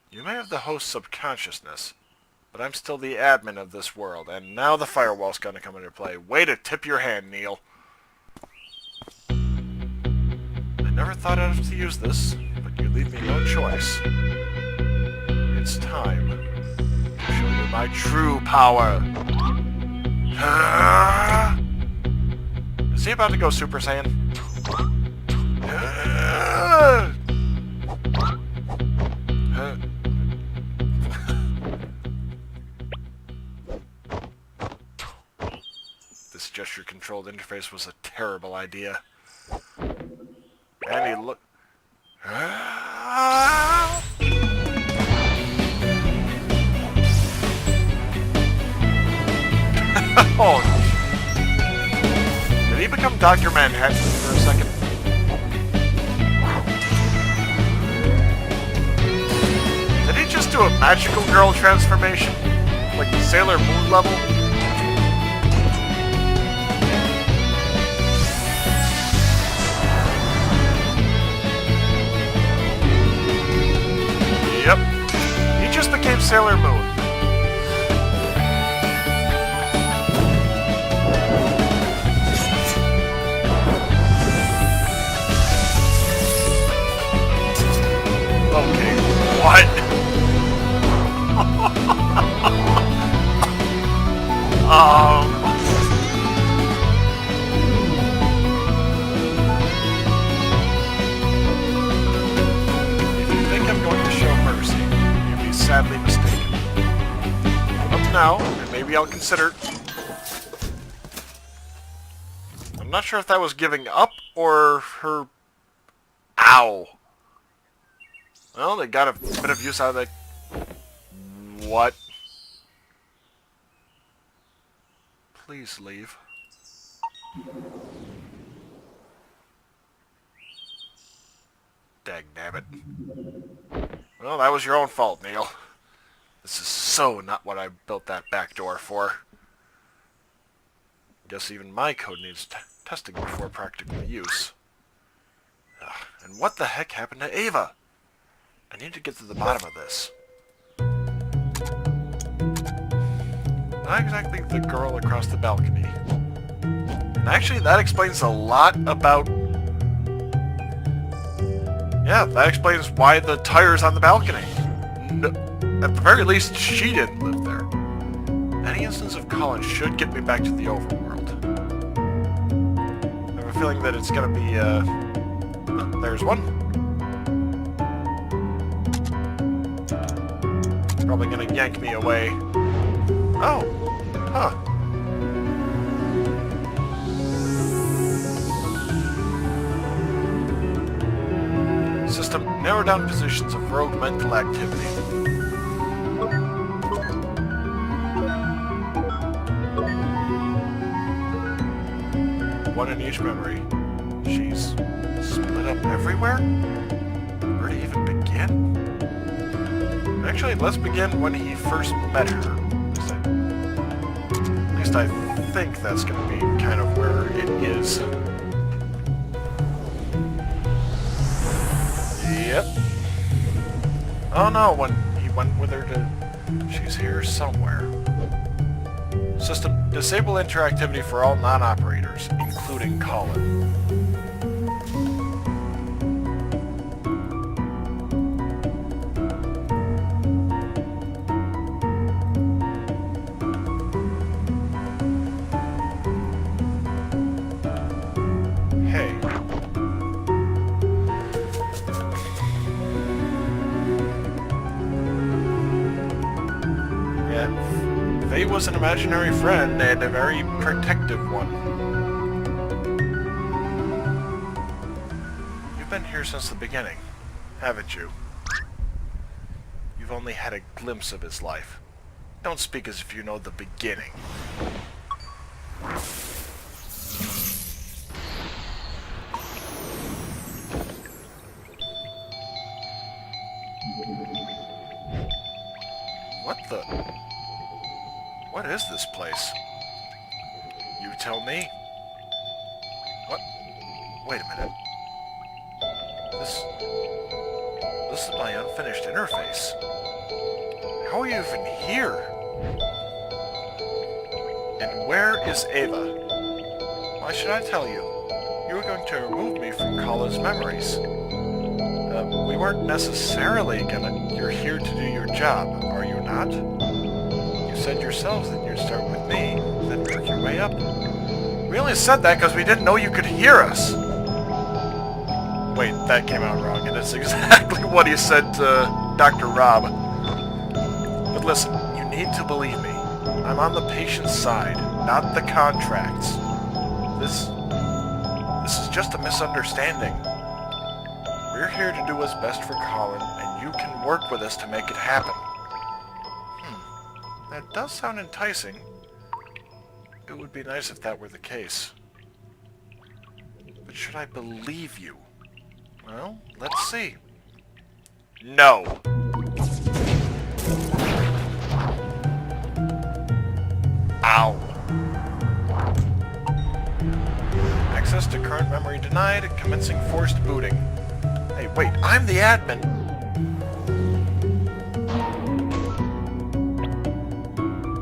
You may have the host's subconsciousness, but I'm still the admin of this world, and now the firewall's gonna come into play. Way to tip your hand, Neil. I never thought I'd have to use this, but you leave me no choice. It's time to show you my true power. Is he about to go Super Saiyan? This gesture-controlled interface was a terrible idea. And he look... Oh, did he become Dr. Manhattan for a second? just do a magical girl transformation? Like Sailor Moon level? Yep. He just became Sailor Moon. Okay, what? If you think I'm going to show mercy, you'd be sadly mistaken. Up to now, and maybe I'll consider... I'm not sure if that was giving up, or her... Ow! Well, they got a bit of use out of that... What? Please leave. Dagnabbit. Well, that was your own fault, Neil. This is so not what I built that back door for. Guess even my code needs testing before practical use. Ugh, and what the heck happened to Ava? I need to get to the bottom of this. Not exactly the girl across the balcony. And actually, that explains a lot about... Yeah, that explains why the tire's on the balcony. No, at the very least, she didn't live there. Any instance of Colin should get me back to the overworld. I have a feeling that it's gonna be, there's one. Probably gonna yank me away. Oh. Huh. System, narrow down positions of rogue mental activity. One in each memory. She's split up everywhere? Where to even begin? Actually, let's begin when he first met her. At least I think that's going to be kind of where it is. Yep. Oh no, when he went with her to... She's here somewhere. System, disable interactivity for all non-operators, including Colin. Faye was an imaginary friend and a very protective one. You've been here since the beginning, haven't you? You've only had a glimpse of his life. Don't speak as if you know the beginning. What the... What is this place? You tell me. What? Wait a minute. This is my unfinished interface. How are you even here? And where is Ava? Why should I tell you? You were going to remove me from Colin's memories. We weren't necessarily gonna... You're here to do your job, are you not? You said yourselves that you'd start with me, then work your way up. We only said that because we didn't know you could hear us. Wait, that came out wrong, and it's exactly what he said to Dr. Rob. But listen, you need to believe me. I'm on the patient's side, not the contracts. This is just a misunderstanding. We're here to do what's best for Colin, and you can work with us to make it happen. That does sound enticing. It would be nice if that were the case. But should I believe you? Well, let's see. No. Ow. Access to current memory denied, commencing forced booting. Hey, wait, I'm the admin!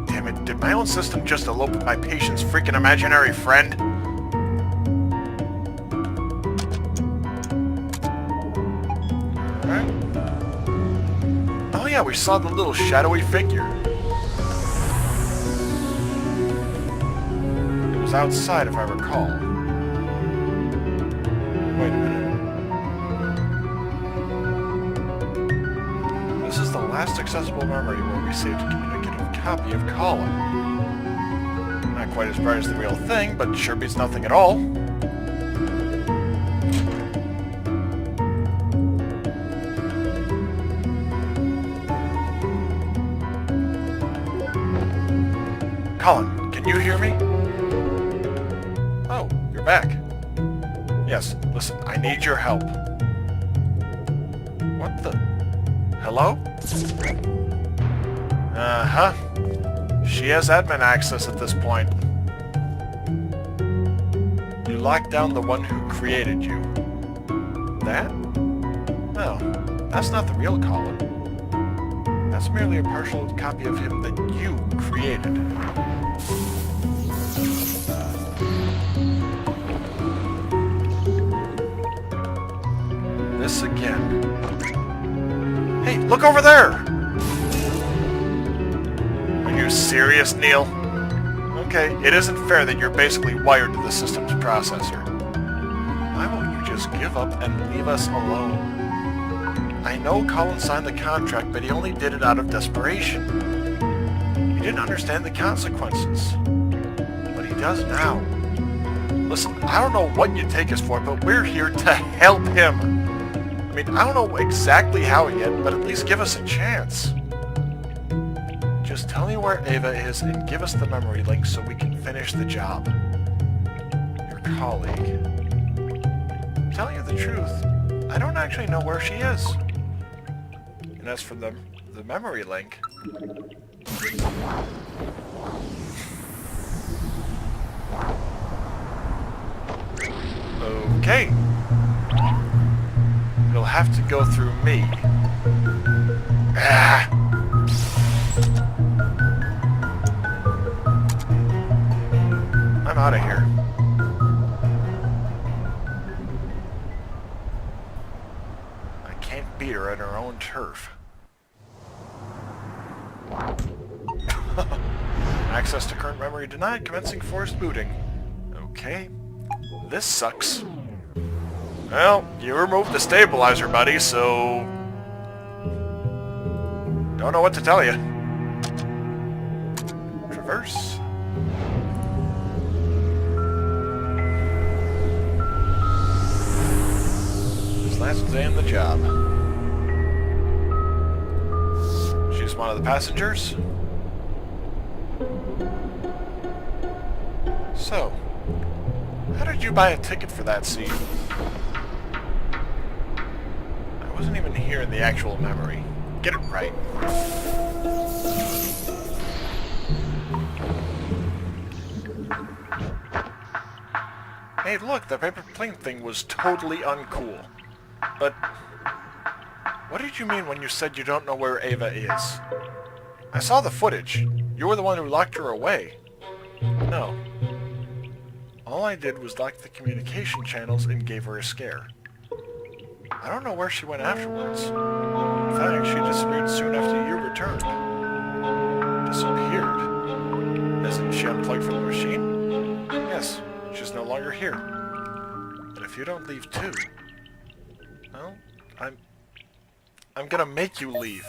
Damn it, did my own system just elope with my patient's freaking imaginary friend? Alright. Oh yeah, we saw the little shadowy figure. It was outside, if I recall. Wait a minute. This is the last accessible memory where we saved a communicative copy of Colin. Not quite as bright as the real thing, but sure beats nothing at all. Colin, can you hear me? Oh, you're back. Yes, listen, I need your help. What the... Hello? Uh-huh. She has admin access at this point. You locked down the one who created you. That? No, that's not the real Colin. That's merely a partial copy of him that you created. This again. Hey, look over there! Are you serious, Neil? Okay, it isn't fair that you're basically wired to the system's processor. Why won't you just give up and leave us alone? I know Colin signed the contract, but he only did it out of desperation. He didn't understand the consequences. But he does now. Listen, I don't know what you take us for, but we're here to help him. I mean, I don't know exactly how yet, but at least give us a chance. Just tell me where Ava is and give us the memory link so we can finish the job. Your colleague. Tell you the truth, I don't actually know where she is. And as for the memory link... Okay. It'll have to go through me. Ah. I'm out of here. I can't beat her at her own turf. Access to current memory denied, commencing forced booting. Okay. This sucks. Well, you removed the stabilizer, buddy, so... Don't know what to tell you. Traverse. His last day on the job. She's one of the passengers. So, how did you buy a ticket for that seat? I wasn't even here in the actual memory. Get it right. Hey, look, the paper plane thing was totally uncool. But what did you mean when you said you don't know where Ava is? I saw the footage. You were the one who locked her away. No. All I did was lock the communication channels and gave her a scare. I don't know where she went afterwards. In fact, she disappeared soon after you returned. Disappeared? Isn't she unplugged from the machine? Yes, she's no longer here. But if you don't leave too... Well, I'm gonna make you leave.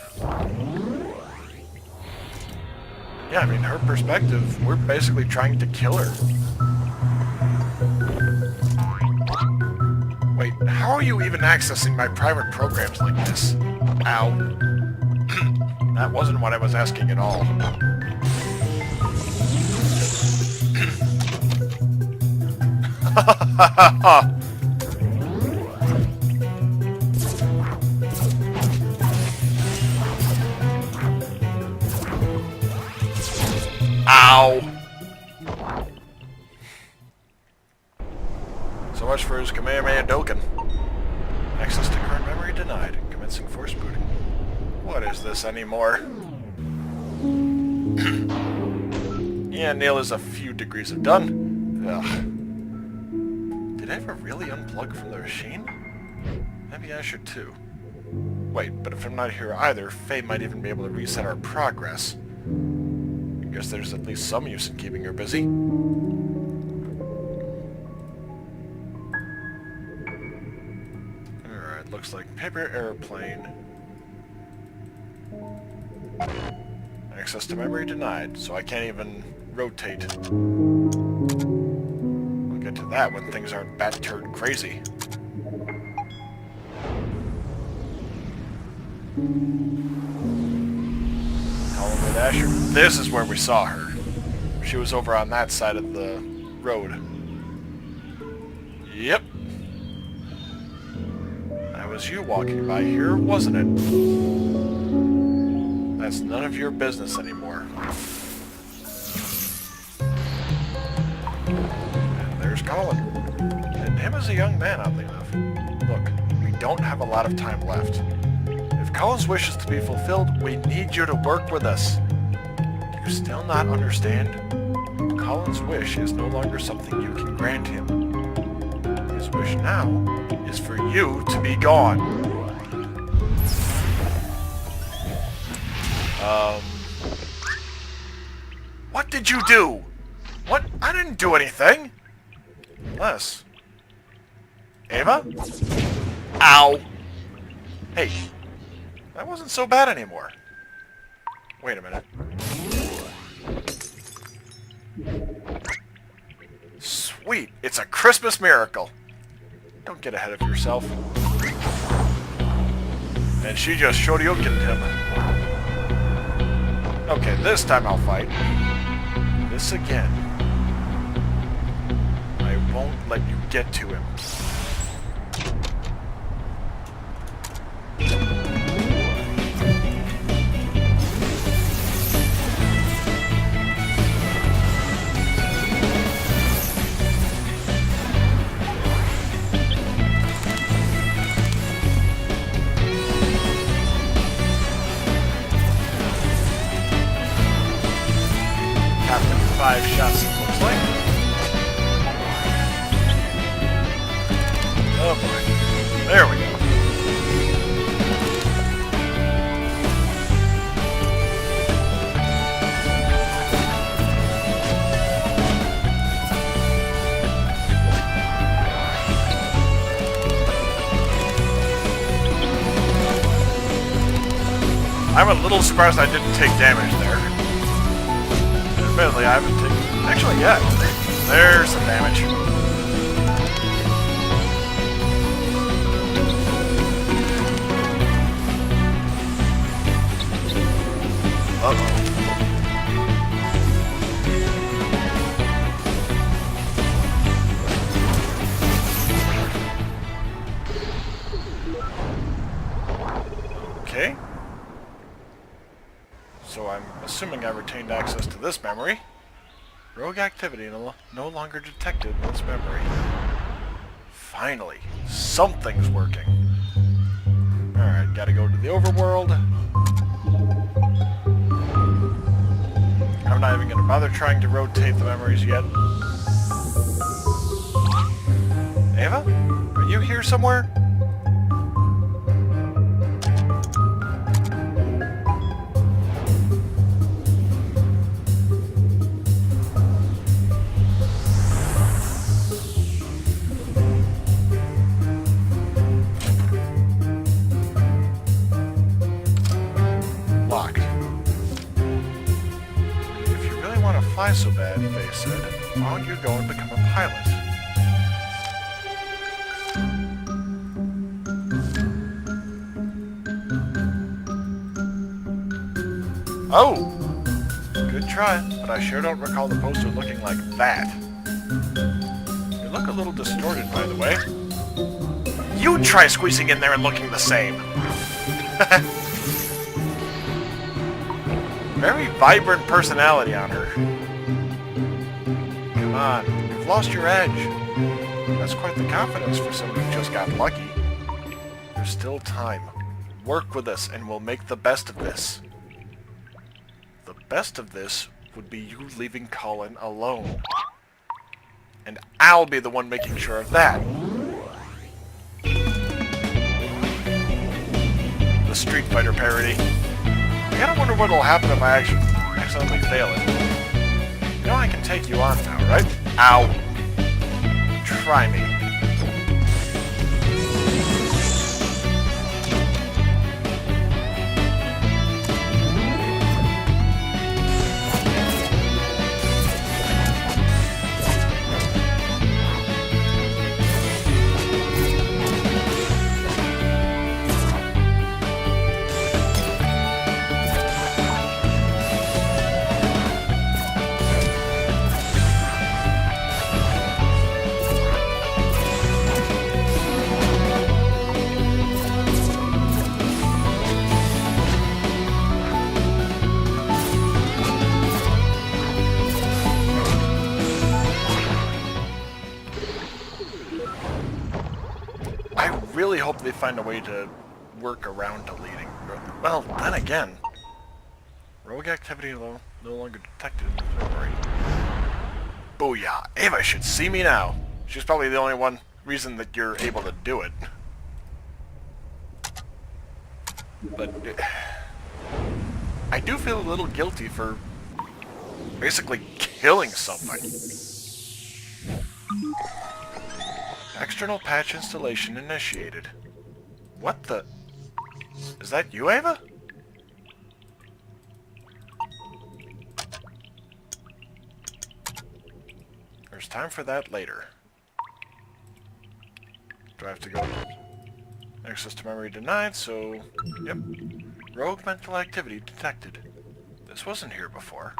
Yeah, I mean, her perspective, we're basically trying to kill her. Wait, how are you even accessing my private programs like this? Ow. That wasn't what I was asking at all. much for his Kamehameha Doken. Access to current memory denied. Commencing force booting. What is this anymore? Yeah, Neil is a few degrees of done. Ugh. Did I ever really unplug from the machine? Maybe I should too. Wait, but if I'm not here either, Faye might even be able to reset our progress. I guess there's at least some use in keeping her busy. Alright, looks like paper airplane. Access to memory denied, so I can't even rotate. We'll get to that when things aren't bat-turd crazy. Helen with Asher. This is where we saw her. She was over on that side of the road. Yep. That was you walking by here, wasn't it? That's none of your business anymore. And there's Colin. And him as a young man, oddly enough. Look, we don't have a lot of time left. If Colin's wish is to be fulfilled, we need you to work with us. Do you still not understand? Colin's wish is no longer something you can grant him. His wish now is for you to be gone. What did you do? What? I didn't do anything. Unless... Ava? Ow! Hey, that wasn't so bad anymore. Wait a minute. Sweet, it's a Christmas miracle. Don't get ahead of yourself. And she just shoryukened him. Okay, this time I'll fight. This again. I won't let you get to him. Captain 5 shots, it looks like. Oh boy. There we go. I'm a little surprised I didn't take damage there. Admittedly, I haven't taken... Actually, yeah. There's some damage. Uh-oh. Okay. So I'm assuming I retained access to this memory. Rogue activity no longer detected in this memory. Finally, something's working. Alright, gotta go to the overworld. I'm not even gonna bother trying to rotate the memories yet. Ava? Are you here somewhere? Fly so bad, Faye said. Why don't you go and become a pilot? Oh! Good try, but I sure don't recall the poster looking like that. You look a little distorted, by the way. You try squeezing in there and looking the same! Very vibrant personality on her. Come on, you've lost your edge. That's quite the confidence for someone who just got lucky. There's still time. Work with us and we'll make the best of this. The best of this would be you leaving Colin alone. And I'll be the one making sure of that. The Street Fighter parody. I gotta wonder what'll happen if I accidentally fail it. You know I can take you on now, right? Ow. Try me. I really hope they find a way to work around deleting. Well, then again, rogue activity no longer detected in the memory. Booyah! Ava should see me now. She's probably the only reason that you're able to do it. But I do feel a little guilty for basically killing somebody. External patch installation initiated. What the? Is that you, Ava? There's time for that later. Do I have to go? Access to memory denied, so... Yep. Rogue mental activity detected. This wasn't here before.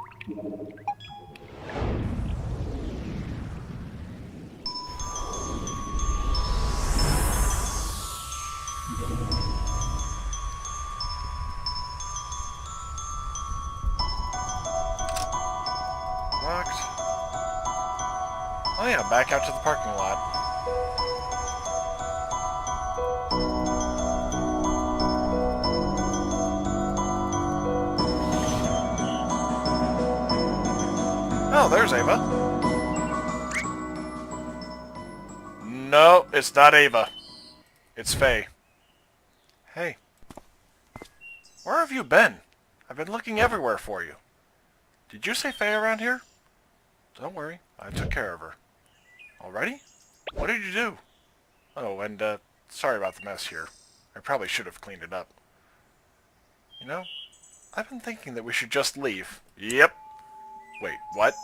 Locked. Oh yeah, back out to the parking lot. Oh, there's Ava. No, it's not Ava. It's Faye. Hey. Where have you been? I've been looking everywhere for you. Did you say Faye around here? Don't worry, I took care of her. Already? What did you do? Oh, and, sorry about the mess here. I probably should have cleaned it up. You know, I've been thinking that we should just leave. Yep. Wait, what?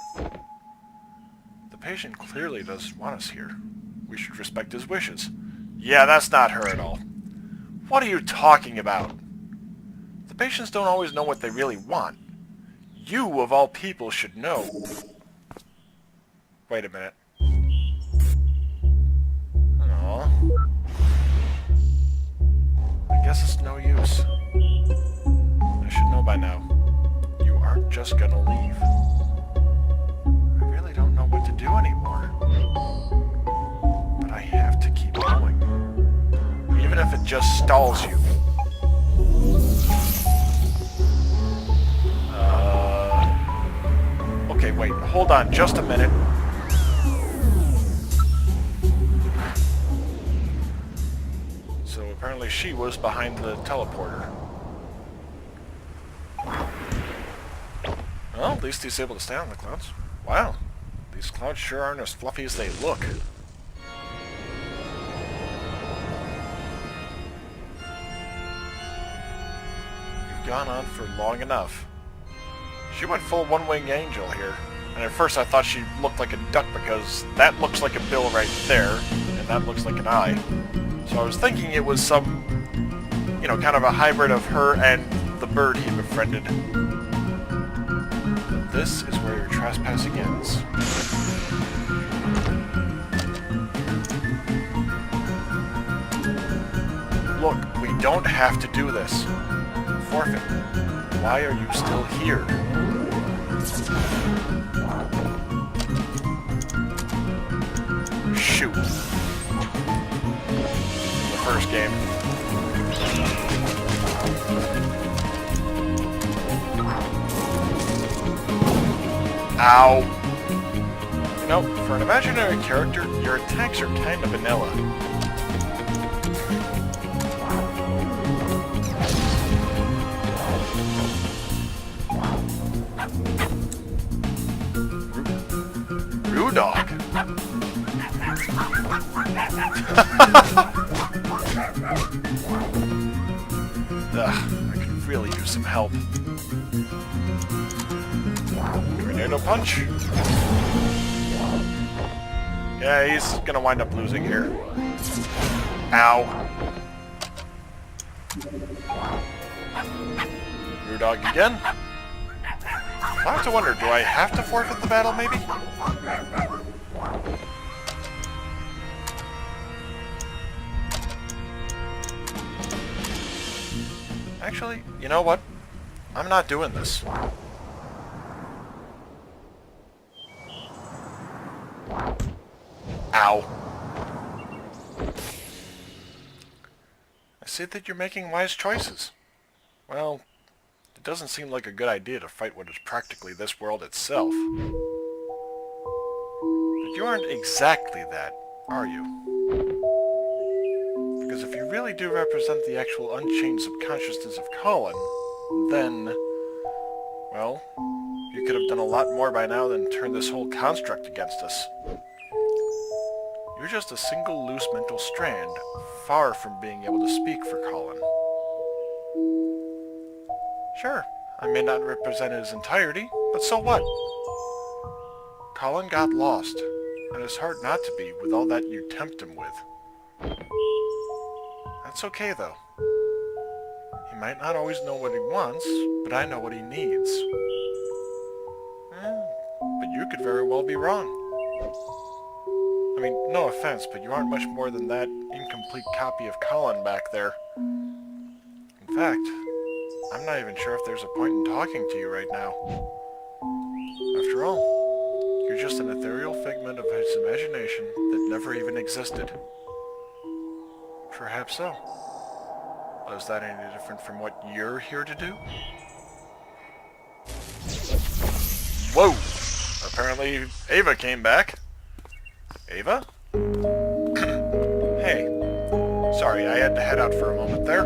The patient clearly doesn't want us here. We should respect his wishes. Yeah, that's not her at all. What are you talking about? The patients don't always know what they really want. You, of all people, should know. Wait a minute. Aww. I guess it's no use. I should know by now. You aren't just gonna leave. I really don't know what to do anymore. But I have to keep going. Even if it just stalls you. Okay, wait, hold on just a minute. So apparently she was behind the teleporter. Well, at least he's able to stay on the clouds. Wow, these clouds sure aren't as fluffy as they look. You've gone on for long enough. She went full one-winged angel here. And at first I thought she looked like a duck because that looks like a bill right there, and that looks like an eye. So I was thinking it was some, you know, kind of a hybrid of her and the bird he befriended. But this is where your trespassing ends. Look, we don't have to do this. Forfeit. Why are you still here? Shoot. game. Ow! You know, for an imaginary character, your attacks are kind of vanilla. Dog. Ugh, I could really use some help. Tornado punch. Yeah, he's gonna wind up losing here. Ow. Blue dog again. I have to wonder, do I have to forfeit the battle, maybe? Actually, you know what? I'm not doing this. Ow. I see that you're making wise choices. Well, it doesn't seem like a good idea to fight what is practically this world itself. But you aren't exactly that, are you? Because if you really do represent the actual unchained subconsciousness of Colin, then, well, you could have done a lot more by now than turn this whole construct against us. You're just a single loose mental strand, far from being able to speak for Colin. Sure, I may not represent his entirety, but so what? Colin got lost, and it's hard not to be with all that you tempt him with. That's okay, though. He might not always know what he wants, but I know what he needs. But you could very well be wrong. I mean, no offense, but you aren't much more than that incomplete copy of Colin back there. In fact, I'm not even sure if there's a point in talking to you right now. After all, you're just an ethereal figment of his imagination that never even existed. Perhaps so. But is that any different from what you're here to do? Whoa! Apparently Ava came back. Ava? Hey. Sorry, I had to head out for a moment there.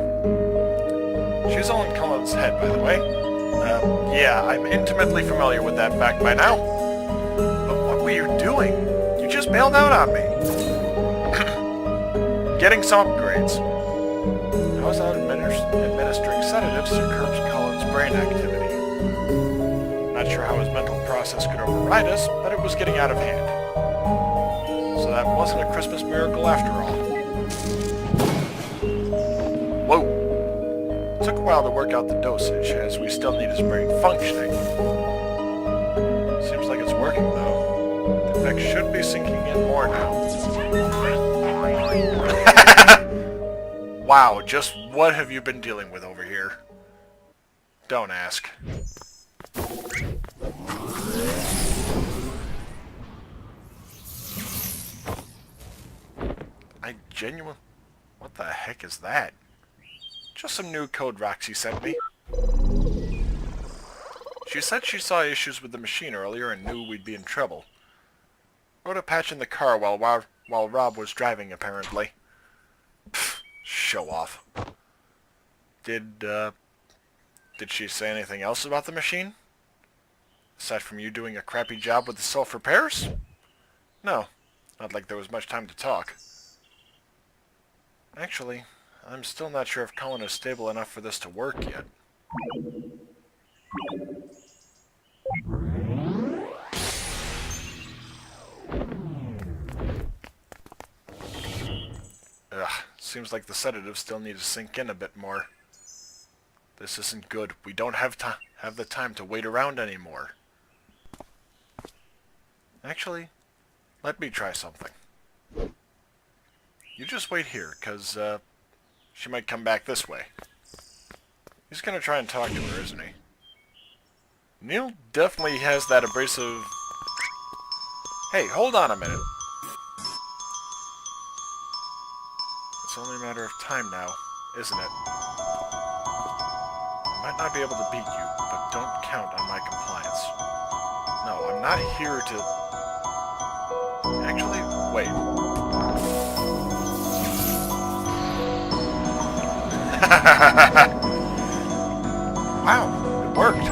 She's all in Colin's head, by the way. Yeah, I'm intimately familiar with that fact by now. But what were you doing? You just bailed out on me. Getting some upgrades. I was out administering sedatives to curb Colin's brain activity. Not sure how his mental process could override us, but it was getting out of hand. So that wasn't a Christmas miracle after all. Whoa! It took a while to work out the dosage, as we still need his brain functioning. Seems like it's working, though. The effect should be sinking in more now. Wow, just what have you been dealing with over here? Don't ask. I genuinely... What the heck is that? Just some new code Roxy sent me. She said she saw issues with the machine earlier and knew we'd be in trouble. Wrote a patch in the car while Rob was driving, apparently. Pfft, show off. Did she say anything else about the machine? Aside from you doing a crappy job with the self-repairs? No, not like there was much time to talk. Actually, I'm still not sure if Colin is stable enough for this to work yet. Ugh, seems like the sedative still needs to sink in a bit more. This isn't good. We don't have the time to wait around anymore. Actually, let me try something. You just wait here, 'cause, she might come back this way. He's gonna try and talk to her, isn't he? Neil definitely has that abrasive... Hey, hold on a minute. It's only a matter of time now, isn't it? I might not be able to beat you, but don't count on my compliance. No, I'm not here to... Actually, wait. Wow, it worked.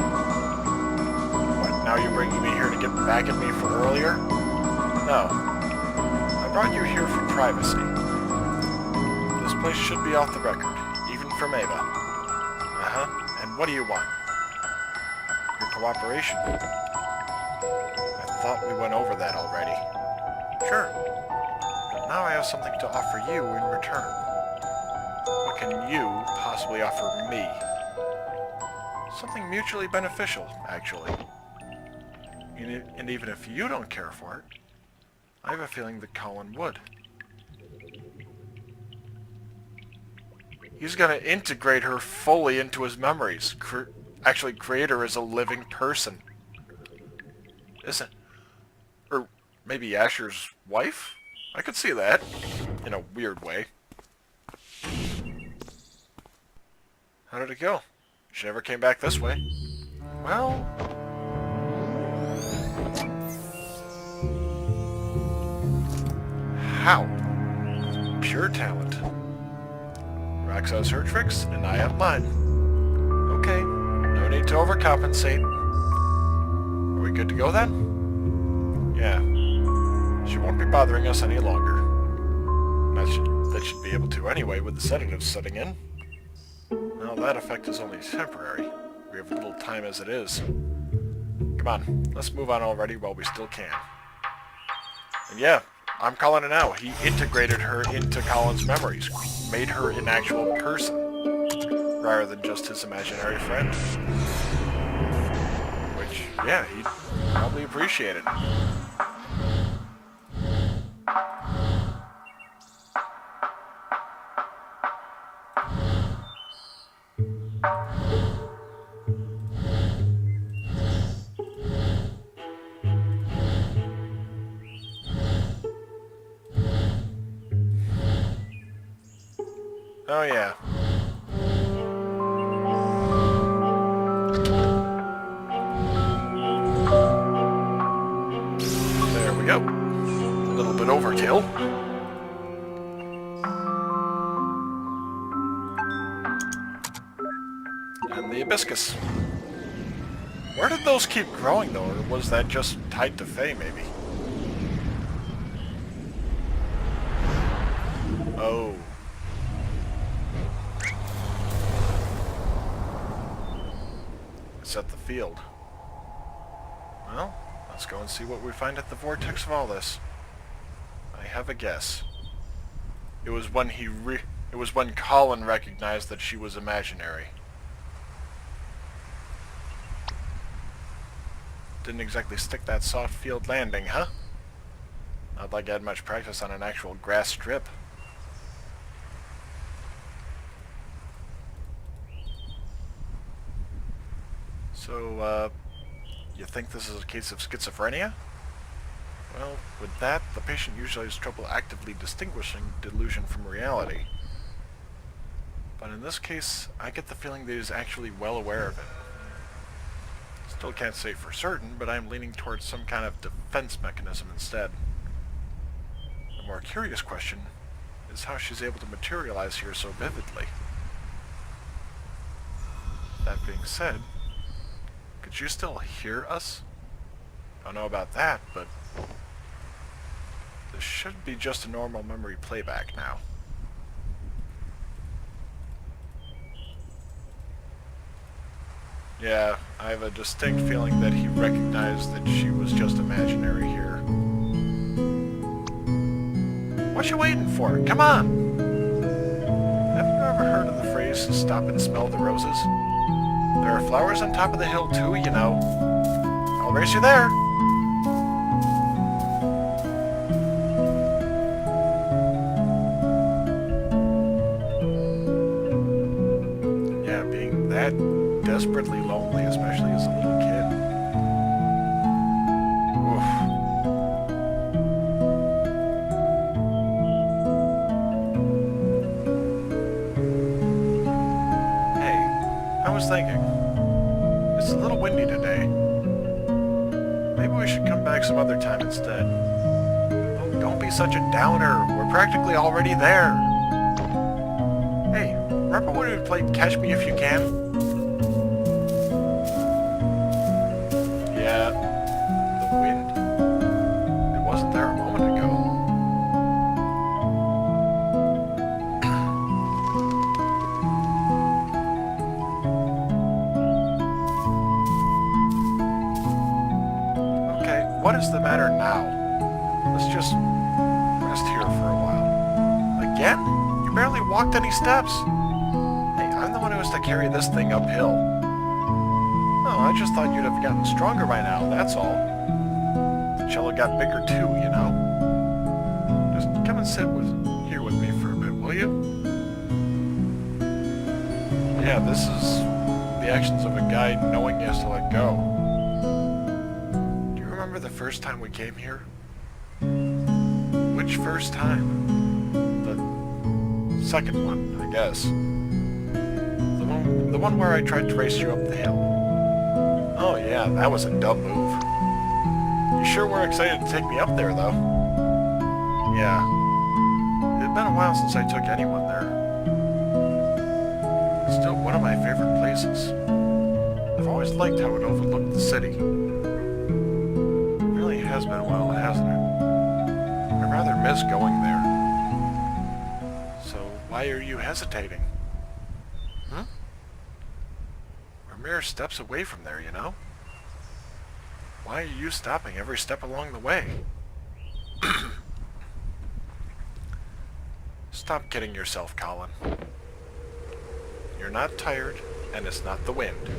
What, now you're bringing me here to get back at me for earlier? No. I brought you here for privacy. This place should be off the record, even from Ava. Uh-huh. And what do you want? Your cooperation. I thought we went over that already. Sure. But now I have something to offer you in return. What can you possibly offer me? Something mutually beneficial, actually. And even if you don't care for it, I have a feeling that Colin would. He's gonna integrate her fully into his memories. Actually create her as a living person. Isn't... Or maybe Asher's wife? I could see that. In a weird way. How did it go? She never came back this way. Well... How? Pure talent. Rox has her tricks, and I have mine. Okay, no need to overcompensate. Are we good to go then? Yeah. She won't be bothering us any longer. That should be able to anyway with the sedatives setting in. Well, that effect is only temporary. We have little time as it is. Come on, let's move on already while we still can. And yeah, I'm calling it now. He integrated her into Colin's memories, made her an actual person, rather than just his imaginary friend. Which, yeah, he'd probably appreciate it. Oh yeah. There we go. A little bit overkill. And the hibiscus. Where did those keep growing though, or was that just tied to Faye maybe? Oh. At the field. Well, let's go and see what we find at the vortex of all this. I have a guess. It was when Colin recognized that she was imaginary. Didn't exactly stick that soft field landing, huh? Not like I had much practice on an actual grass strip. So, you think this is a case of schizophrenia? Well, with that, the patient usually has trouble actively distinguishing delusion from reality. But in this case, I get the feeling that he's actually well aware of it. Still can't say for certain, but I'm leaning towards some kind of defense mechanism instead. The more curious question is how she's able to materialize here so vividly. That being said, could you still hear us? Don't know about that, but this should be just a normal memory playback now. Yeah, I have a distinct feeling that he recognized that she was just imaginary here. What you waiting for? Come on! Have you ever heard of the phrase, stop and smell the roses? There are flowers on top of the hill too, you know. I'll race you there. Yeah, being that desperately lonely, especially as a little kid. Oof. some other time instead. Oh, don't be such a downer. We're practically already there. Hey, remember when we played Catch Me If You Can? Yeah, the wind? It wasn't there a moment ago. Okay, what is the matter now? Let's just rest here for a while. Again? You barely walked any steps. Hey, I'm the one who has to carry this thing uphill. Oh, I just thought you'd have gotten stronger by now, that's all. The cello got bigger too, you know? Just come and sit here with me for a bit, will you? Yeah, this is the actions of a guy knowing he has to let go. Do you remember the first time we came here? Which first time? The second one, I guess. The one where I tried to race you up the hill. Oh yeah, that was a dumb move. You sure were excited to take me up there, though. Yeah. It had been a while since I took anyone there. It's still one of my favorite places. I've always liked how it overlooked the city. It really has been a while, hasn't it? I rather miss going there. So, why are you hesitating? Hmm? We're mere steps away from there, you know? Why are you stopping every step along the way? Stop kidding yourself, Colin. You're not tired, and it's not the wind.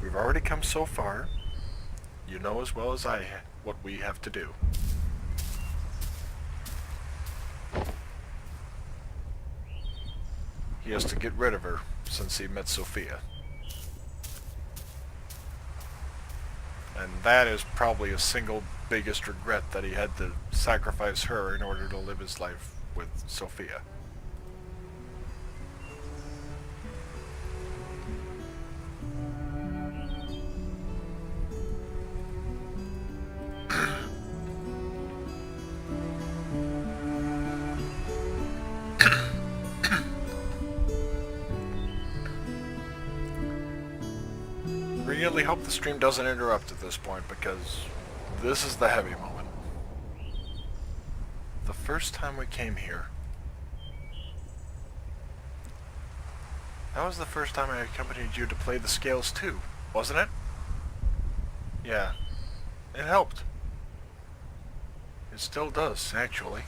We've already come so far. You know as well as I what we have to do. He has to get rid of her since he met Sophia. And that is probably his single biggest regret, that he had to sacrifice her in order to live his life with Sophia. Really hope the stream doesn't interrupt at this point, because this is the heavy moment. The first time we came here. That was the first time I accompanied you to play the scales too, wasn't it? Yeah, it helped. It still does, actually.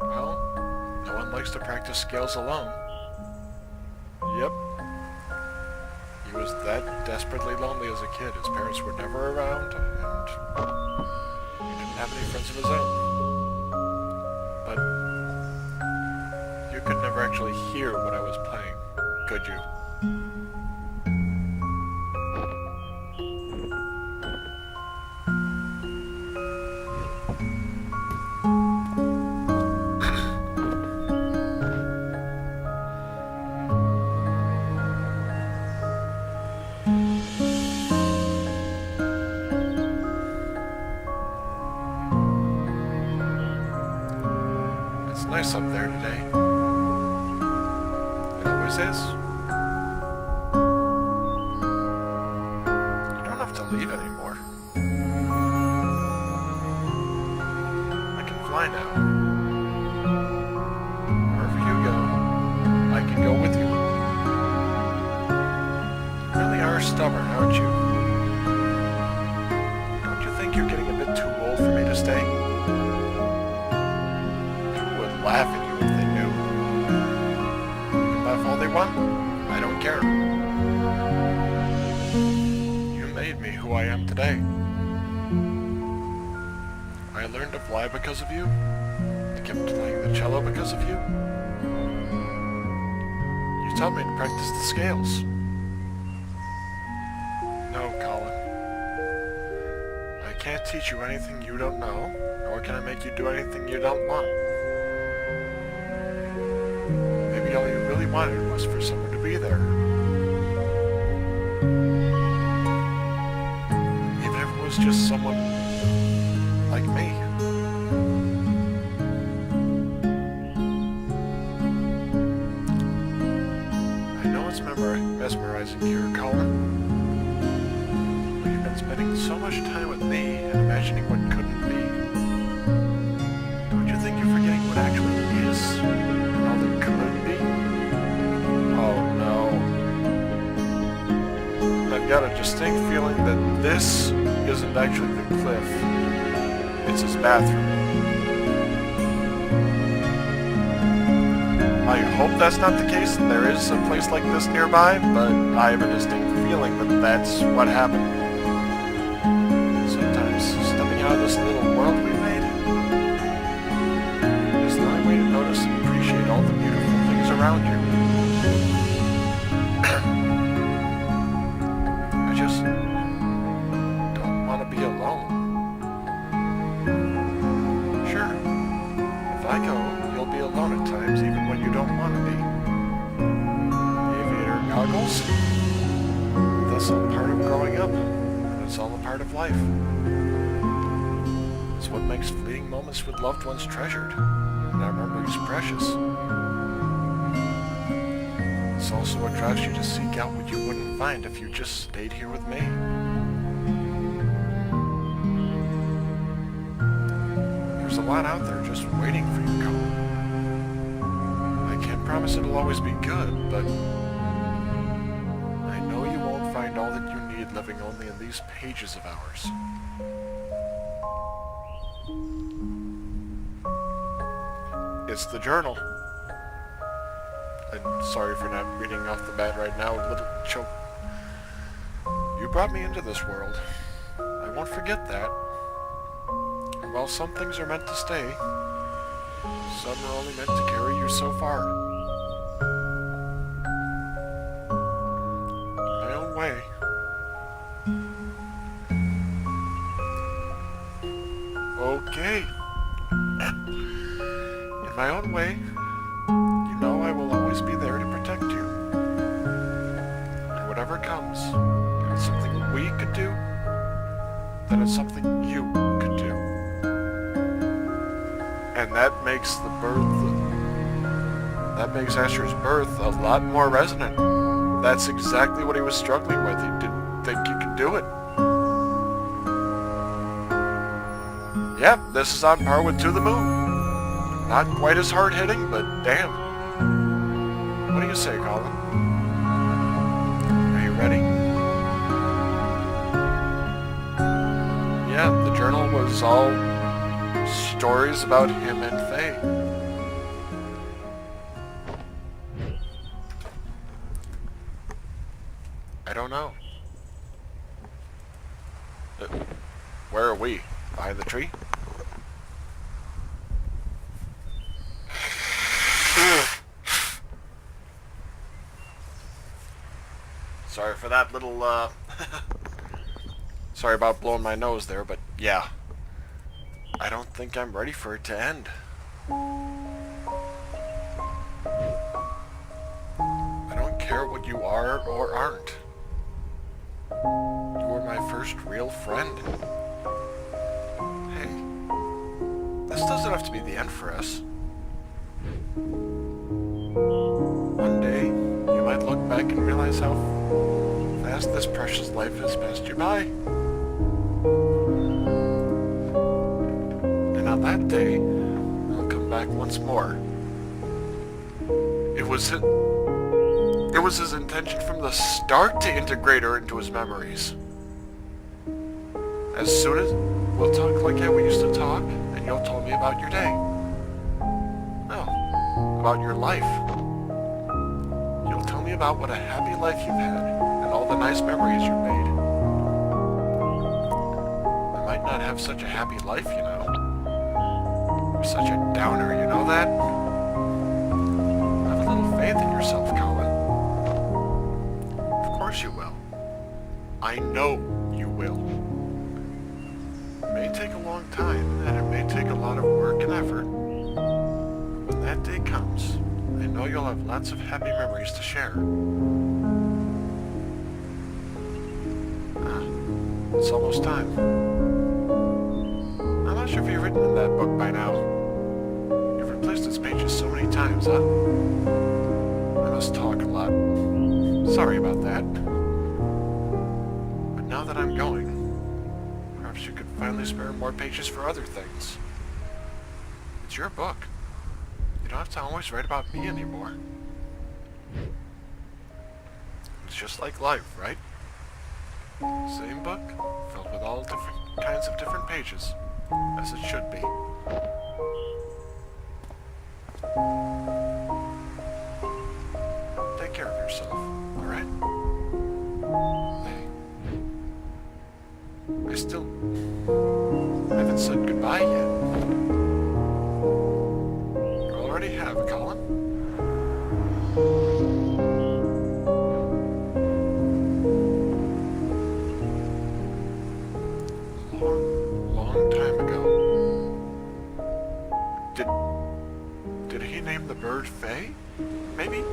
Well, no one likes to practice scales alone. Yep. He was that desperately lonely as a kid. His parents were never around, and he didn't have any friends of his own. But you could never actually hear what I was playing, could you? Nice up there today. It always is. You don't have to leave anymore. I can fly now. Wherever you go, I can go with you. You really are stubborn, aren't you? Don't you think you're getting a bit too old for me to stay? Laugh at you if they knew. They can laugh all they want. I don't care. You made me who I am today. I learned to fly because of you. I kept playing the cello because of you. You taught me to practice the scales. No, Colin. I can't teach you anything you don't know, nor can I make you do anything you don't want. Maybe all you really wanted was for someone to be there. Even if it was just someone like me. I know it's mesmerizing here, Colin. But you've been spending so much time with me and imagining what couldn't be. Don't you think you're forgetting what actually is and all that could be? Oh no. I've got a distinct feeling that this isn't actually the cliff. It's his bathroom. I hope that's not the case and there is a place like this nearby, but I have a distinct feeling that that's what happened. Sometimes stepping out of this little world we made is the only way to notice and appreciate all the beautiful things around you. I just don't want to be alone. Sure, if I go, you'll be alone at times, even when you don't want to be. Aviator goggles? That's all part of growing up, and it's all a part of life. It's what makes fleeting moments with loved ones treasured, and our memories precious. It's also what drives you to seek out what you wouldn't find if you just stayed here with me. There's a lot out there just waiting for you, Colin. I can't promise it'll always be good, but I know you won't find all that you need living only in these pages of ours. It's the journal. I'm sorry for not reading off the bat right now, a little choke. You brought me into this world. I won't forget that. And while some things are meant to stay, some are only meant to carry you so far. In my own way. Okay. In my own way, you know I will always be there to protect you. And whatever comes, if it's something we could do, then it's something you could do. And that makes Asher's birth a lot more resonant. That's exactly what he was struggling with. He didn't think he could do it. Yep, this is on par with To the Moon. Not quite as hard-hitting, but damn. What do you say, Colin? Are you ready? Yeah, the journal was all stories about him and Faye. I don't know. Where are we? Behind the tree? Sorry for that little, sorry about blowing my nose there, but yeah. I don't think I'm ready for it to end. I don't care what you are or aren't. You were my first real friend. Hey, this doesn't have to be the end for us. One day, you might look back and realize how fast this precious life has passed you by. And on that day, I'll come back once more. It was his intention from the start to integrate her into his memories. As soon as we'll talk like how we used to talk, and you'll tell me about your day. No, about your life. You'll tell me about what a happy life you've had, and all the nice memories you've made. I might not have such a happy life, you know. You're such a downer, you know that? Have a little faith in yourself, Colin. Of course you will. I know you will. It may take a long time, and it may take a lot of work and effort. But when that day comes, I know you'll have lots of happy memories to share. It's almost time. I'm not sure if you've written in that book by now. You've replaced its pages so many times, huh? I must talk a lot. Sorry about that. But now that I'm going, perhaps you could finally spare more pages for other things. It's your book. You don't have to always write about me anymore. It's just like life, right? Same book, filled with all different kinds of different pages, as it should be. Take care of yourself, alright? Hey. I still haven't said goodbye yet. You already have, Colin. Long time ago. Did he name the bird Faye? Maybe?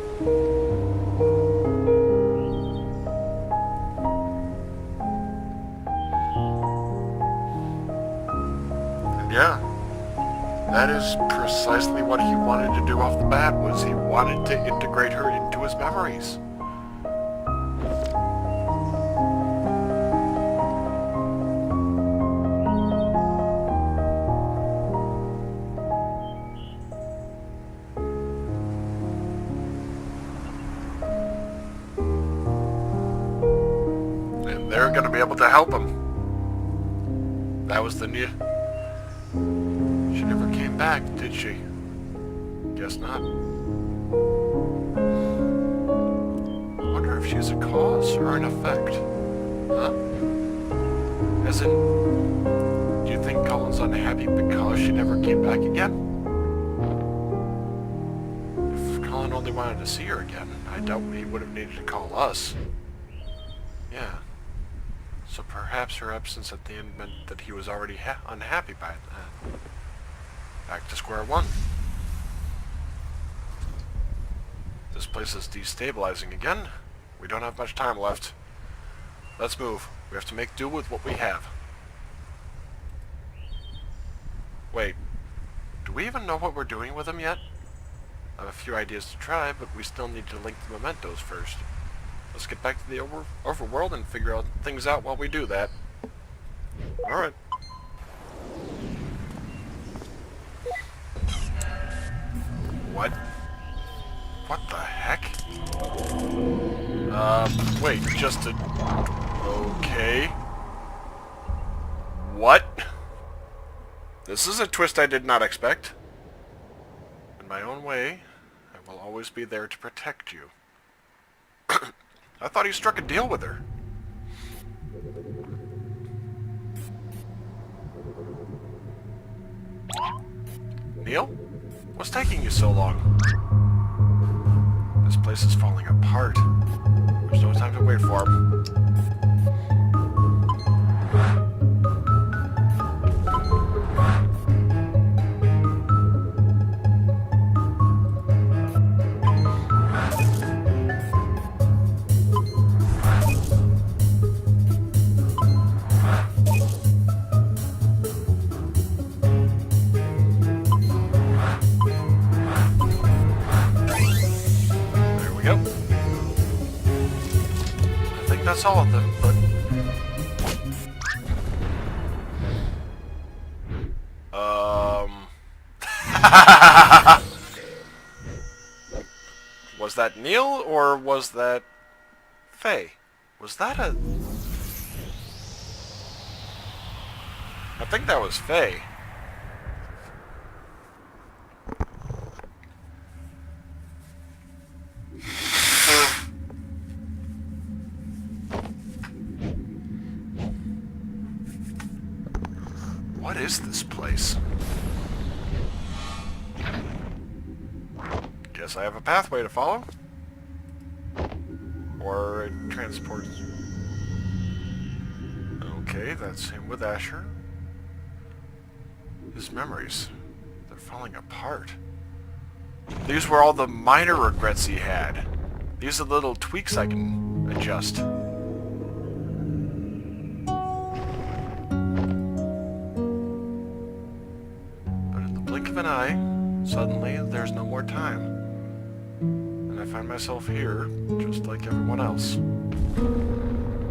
And yeah, that is precisely what he wanted to do off the bat, was he wanted to integrate her into his memories. They're going to be able to help him. That was the new... She never came back, did she? Guess not. I wonder if she's a cause or an effect. Huh? As in, do you think Colin's unhappy because she never came back again? If Colin only wanted to see her again, I doubt he would have needed to call us. Yeah. So perhaps her absence at the end meant that he was already unhappy by it. Back to square one. This place is destabilizing again. We don't have much time left. Let's move. We have to make do with what we have. Wait. Do we even know what we're doing with them yet? I have a few ideas to try, but we still need to link the mementos first. Let's get back to the overworld and figure out things out while we do that. Alright. What? What the heck? Wait, just a... Okay. What? This is a twist I did not expect. In my own way, I will always be there to protect you. I thought he struck a deal with her. Neil? What's taking you so long? This place is falling apart. There's no time to wait for him. That's all of them, but... Was that Neil, or was that... Faye? Was that a... I think that was Faye. What is this place? Guess I have a pathway to follow. Or it transports... Okay, that's him with Asher. His memories, they're falling apart. These were all the minor regrets he had. These are the little tweaks I can adjust. then suddenly there's no more time. And I find myself here, just like everyone else.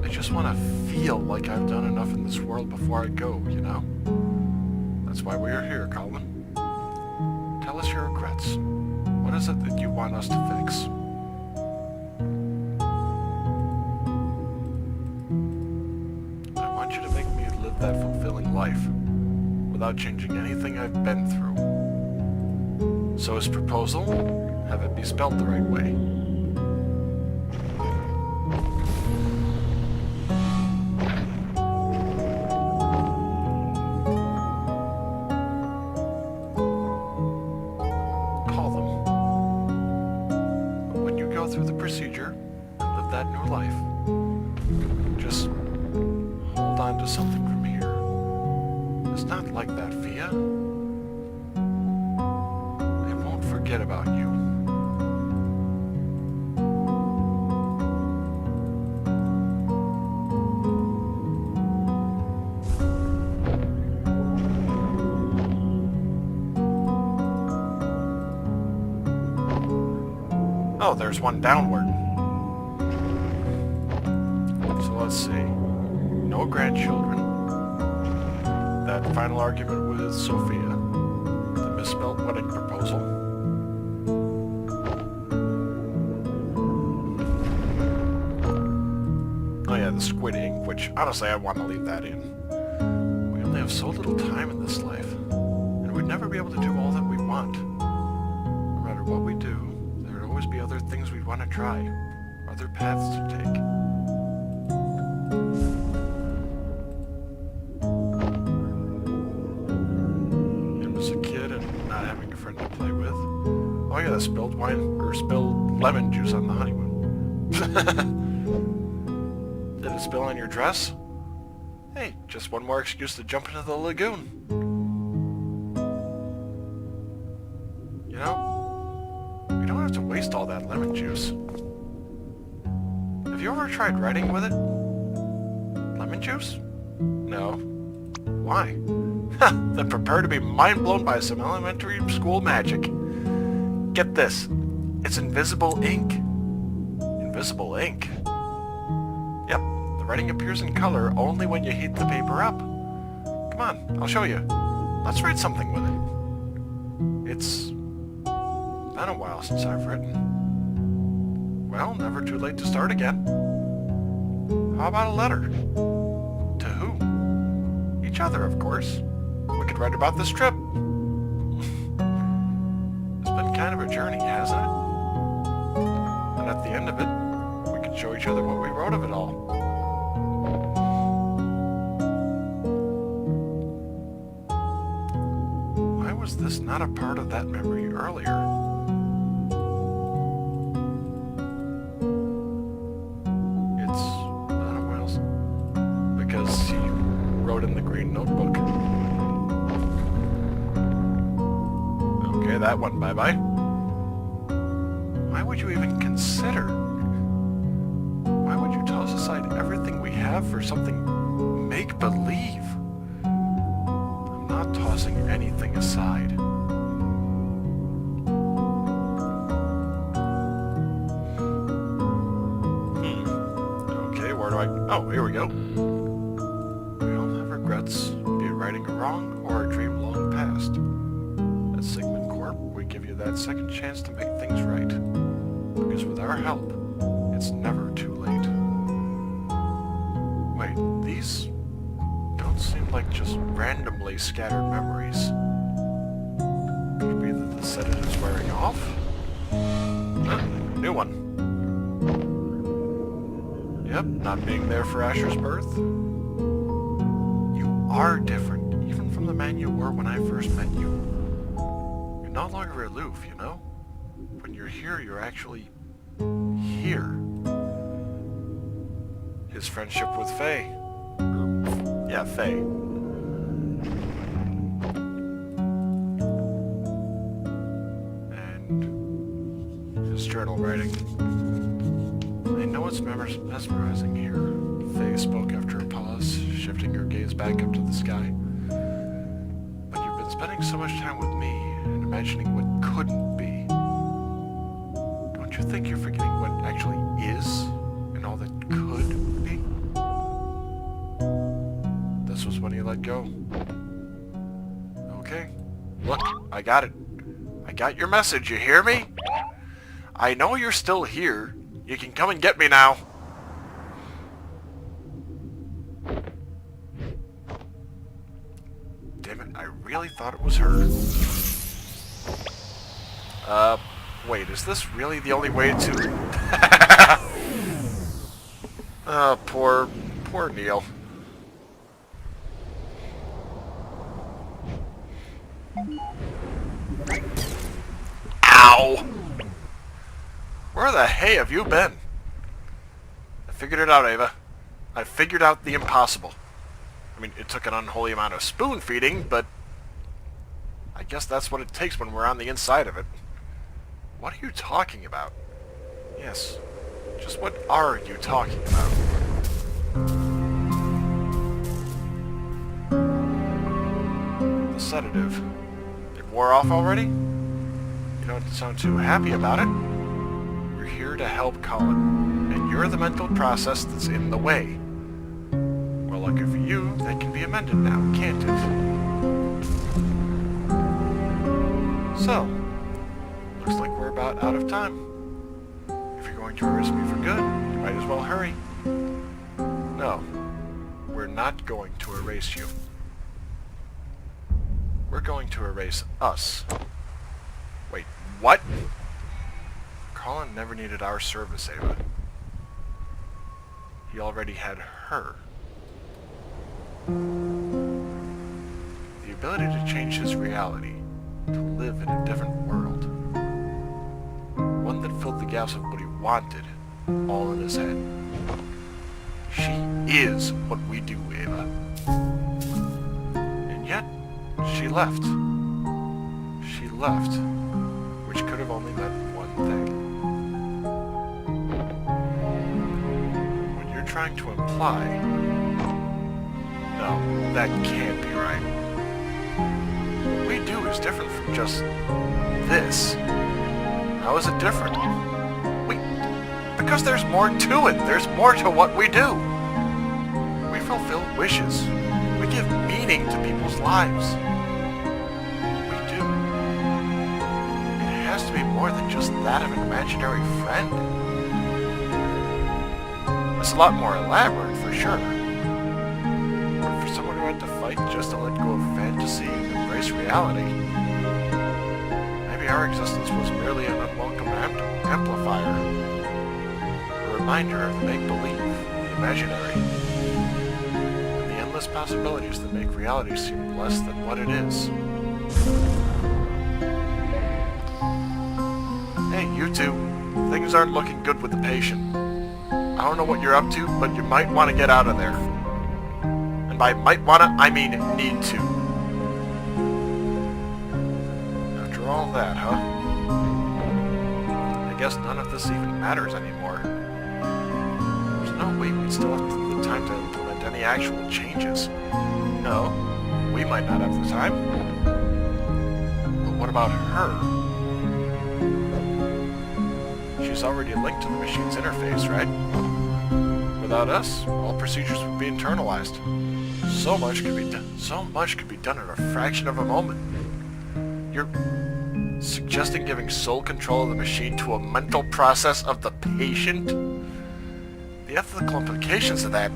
I just want to feel like I've done enough in this world before I go, you know? That's why we are here, Colin. Tell us your regrets. What is it that you want us to fix? I want you to make me live that fulfilling life without changing anything I've been through. So his proposal, have it be spelled the right way. Call them. But when you go through the procedure and live that new life, just hold on to something from here. It's not like that, Fia. They won't forget about you. Oh, there's one downward. So let's see. No grandchildren. That final argument with Sophia. The misspelled wedding proposal. Oh yeah, the squid ink, which honestly I want to leave that in. We only have so little time in this life, and we'd never be able to do all that we want. No matter what we do, there'd always be other things we'd want to try, other paths to take. Oh yeah, spilled wine or spilled lemon juice on the honeymoon. Did it spill on your dress? Hey, just one more excuse to jump into the lagoon. You know, we don't have to waste all that lemon juice. Have you ever tried writing with it? Lemon juice? No. Why? Then prepare to be mind blown by some elementary school magic. Get this. It's invisible ink. Invisible ink? Yep, the writing appears in color only when you heat the paper up. Come on, I'll show you. Let's write something with it. It's been a while since I've written. Well, never too late to start again. How about a letter? To who? Each other, of course. We could write about this trip. Kind of a journey, hasn't it? And at the end of it, we can show each other what we wrote of it all. Why was this not a part of that memory earlier? It's been a while because he wrote in the green notebook. Okay, that one bye-bye. Why would you even consider? Why would you toss aside everything we have for something make-believe? I'm not tossing anything aside. Okay, where do I... Oh, here we go. We all have regrets, be it righting a wrong or a dream long past. Give you that second chance to make things right. Because with our help, it's never too late. Wait, these don't seem like just randomly scattered memories. Could it be that the sedative's wearing off? New one. Yep, not being there for Asher's birth. You are different, even from the man you were when I first met you. No longer aloof, you know? When you're here, you're actually here. His friendship with Faye. Yeah, Faye. And his journal writing. I know it's mesmerizing here. Faye spoke after a pause, shifting her gaze back up to the sky. But you've been spending so much time with me, imagining what couldn't be. Don't you think you're forgetting what actually is and all that could be? This was when you let go. Okay. Look, I got it. I got your message, you hear me? I know you're still here. You can come and get me now. Damn it, I really thought it was her. Wait, is this really the only way to... Oh, poor Neil. Ow! Where the hey have you been? I figured it out, Ava. I figured out the impossible. I mean, it took an unholy amount of spoon feeding, but I guess that's what it takes when we're on the inside of it. What are you talking about? Yes, just what are you talking about? The sedative. It wore off already? You don't sound too happy about it. We're here to help Colin, and you're the mental process that's in the way. Well, lucky for you, that can be amended now, can't it? So, looks like we're about out of time. If you're going to erase me for good, you might as well hurry. No, we're not going to erase you. We're going to erase us. Wait, what? Colin never needed our service, Ava. He already had her. The ability to change his reality, to live in a different world. One that filled the gaps of what he wanted, all in his head. She is what we do, Ava. And yet, she left. She left, which could have only meant one thing. What you're trying to imply... No, that can't be right. What we do is different from just this. How is it different? Because there's more to it. There's more to what we do. We fulfill wishes. We give meaning to people's lives. We do. It has to be more than just that of an imaginary friend. It's a lot more elaborate, for sure. But for someone who had to fight just to let go of fantasy and embrace reality, maybe our existence was merely an unwelcome amplifier. A reminder of the make-believe, the imaginary, and the endless possibilities that make reality seem less than what it is. Hey, you two. Things aren't looking good with the patient. I don't know what you're up to, but you might want to get out of there. And by might wanna, I mean need to. After all that, huh? I guess none of this even matters anymore. There's no way we'd still have the time to implement any actual changes. No, we might not have the time. But what about her? She's already linked to the machine's interface, right? Without us, all procedures would be internalized. So much could be done. So much could be done in a fraction of a moment. You're suggesting giving sole control of the machine to a mental process of the patient? The ethical implications of that,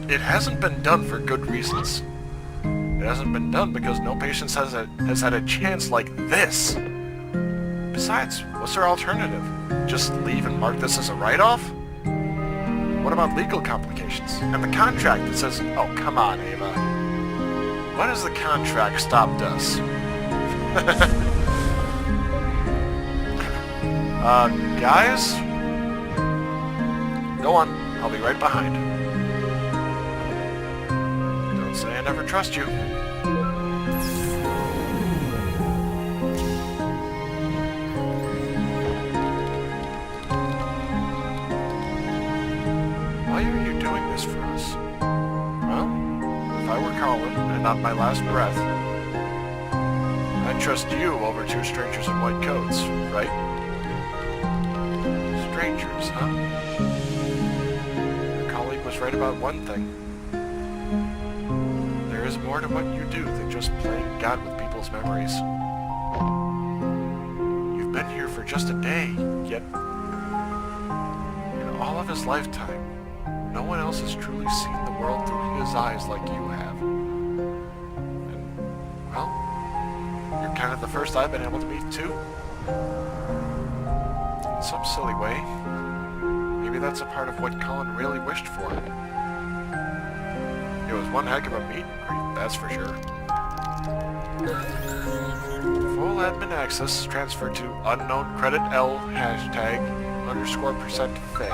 it hasn't been done for good reasons. It hasn't been done because no patient has had a chance like this. Besides, what's our alternative? Just leave and mark this as a write-off? What about legal complications? And the contract that says, oh, come on, Ava. What has the contract stopped us? Guys? Go on. I'll be right behind. Don't say I never trust you. Why are you doing this for us? Well, if I were Colin and on my last breath, I'd I'd trust you over two strangers in white coats, right? Strangers, huh? Your colleague was right about one thing. There is more to what you do than just playing God with people's memories. You've been here for just a day, yet in all of his lifetime, no one else has truly seen the world through his eyes like you have. And, well, you're kind of the first I've been able to meet, too. In some silly way, maybe that's a part of what Colin really wished for. It was one heck of a meet and greet, that's for sure. Full admin access transferred to unknown credit L hashtag _%Faye.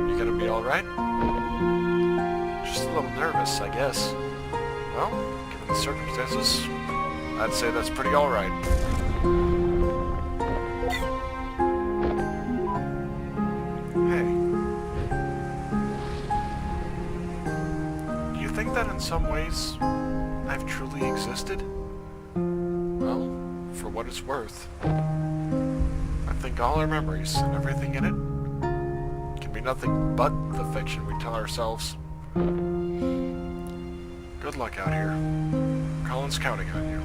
You gonna be alright? Just a little nervous, I guess. Well, given the circumstances, I'd say that's pretty alright. Hey. Do you think that in some ways, I've truly existed? Well, for what it's worth, I think all our memories and everything in it can be nothing but the fiction we tell ourselves. Good luck out here. Colin's counting on you.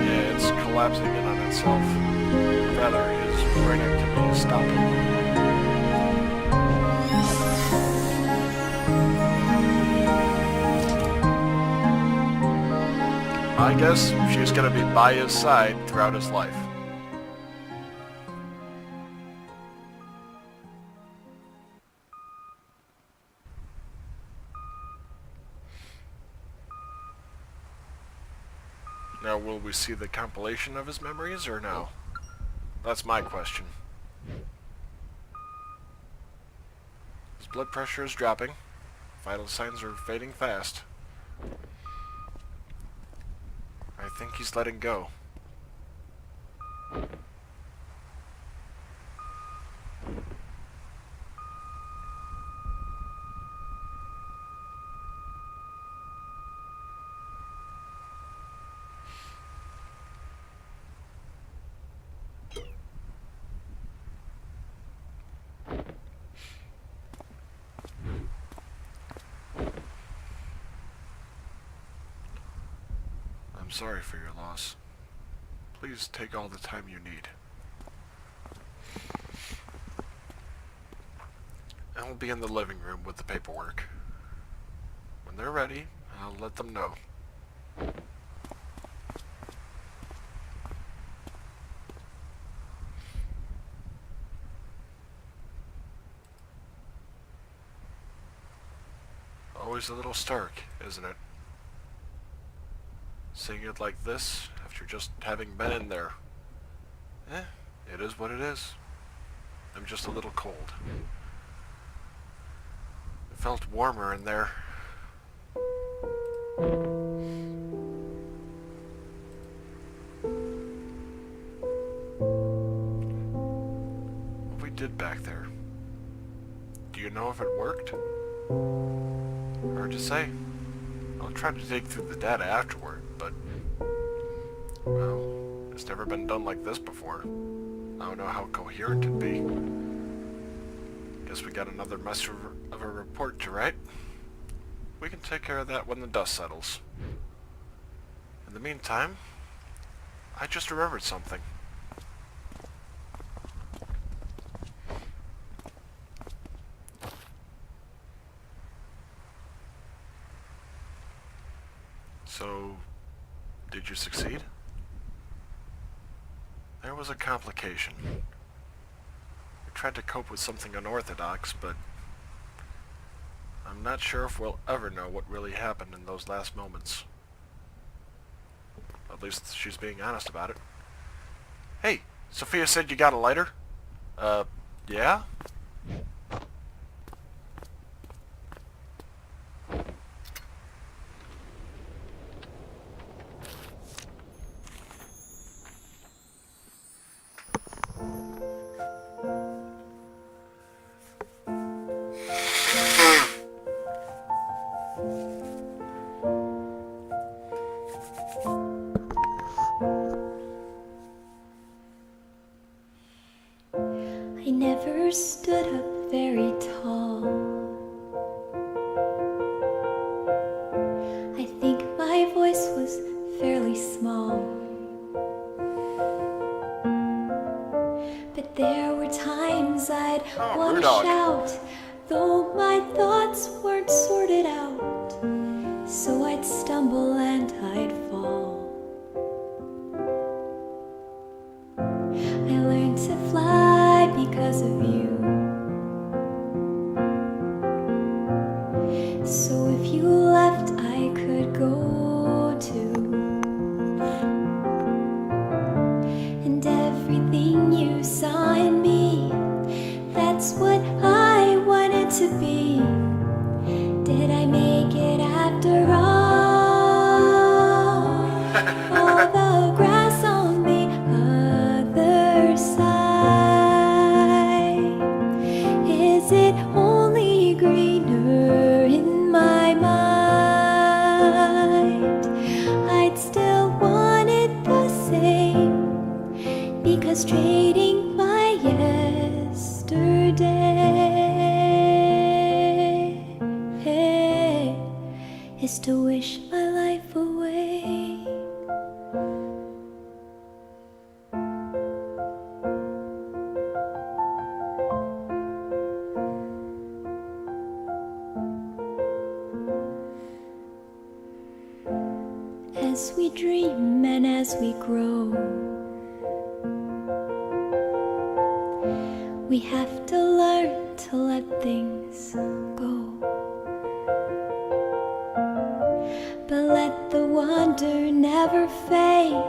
Yeah, it's collapsing in on itself. Rather, his brain activity is stopping. I guess she's gonna be by his side throughout his life. Now, will we see the compilation of his memories or no? That's my question. His blood pressure is dropping. Vital signs are fading fast. I think he's letting go. I'm sorry for your loss. Please take all the time you need. I'll be in the living room with the paperwork. When they're ready, I'll let them know. Always a little stark, isn't it? Seeing it like this, after just having been in there. It is what it is. I'm just a little cold. It felt warmer in there. What we did back there, do you know if it worked? Hard to say. I'll try to dig through the data afterward, but, well, it's never been done like this before. I don't know how coherent it'd be. Guess we got another mess of a report to write. We can take care of that when the dust settles. In the meantime, I just remembered something. So, did you succeed? There was a complication. We tried to cope with something unorthodox, but I'm not sure if we'll ever know what really happened in those last moments. At least she's being honest about it. Hey, Sophia said you got a lighter? Yeah?
So if you left, I could go too. And everything you saw in me, that's what I wanted to be. Did I make it after all? All the grass on the other side, is it only greener in my mind? I'd still want it the same, because trading my yesterday is to wish my life away. As we dream and as we grow, we have to learn to let things go. But let the wonder never fade,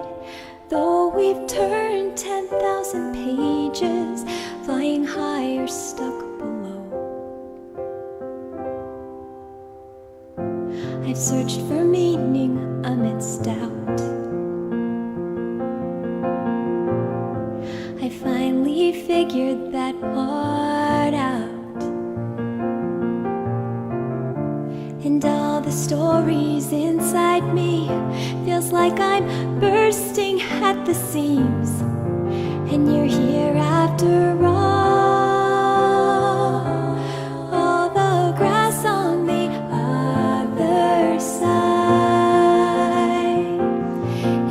though we've turned 10,000 pages, flying high or stuck below. I've searched for meaning amidst doubt. I finally figured that part out. And all the stories inside me feels like I'm bursting at the seams. And you're here after all the grass on the other side,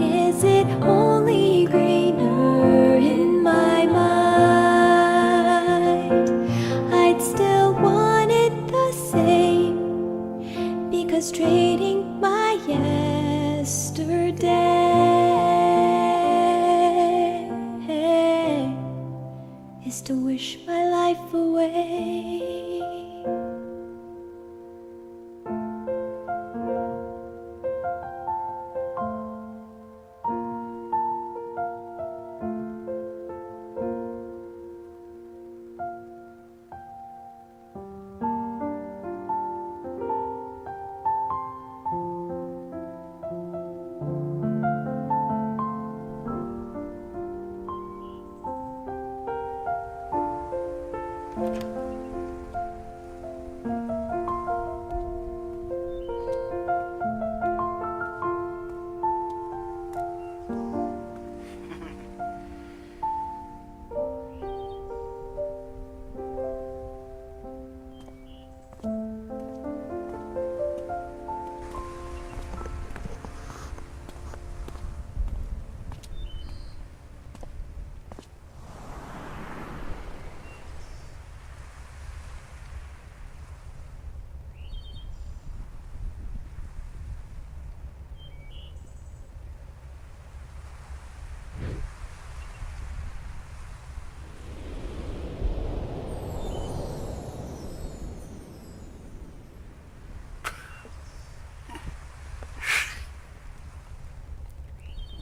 is it only greener in my mind? I'd still want it the same, because trading my yesterday is to wish my life away.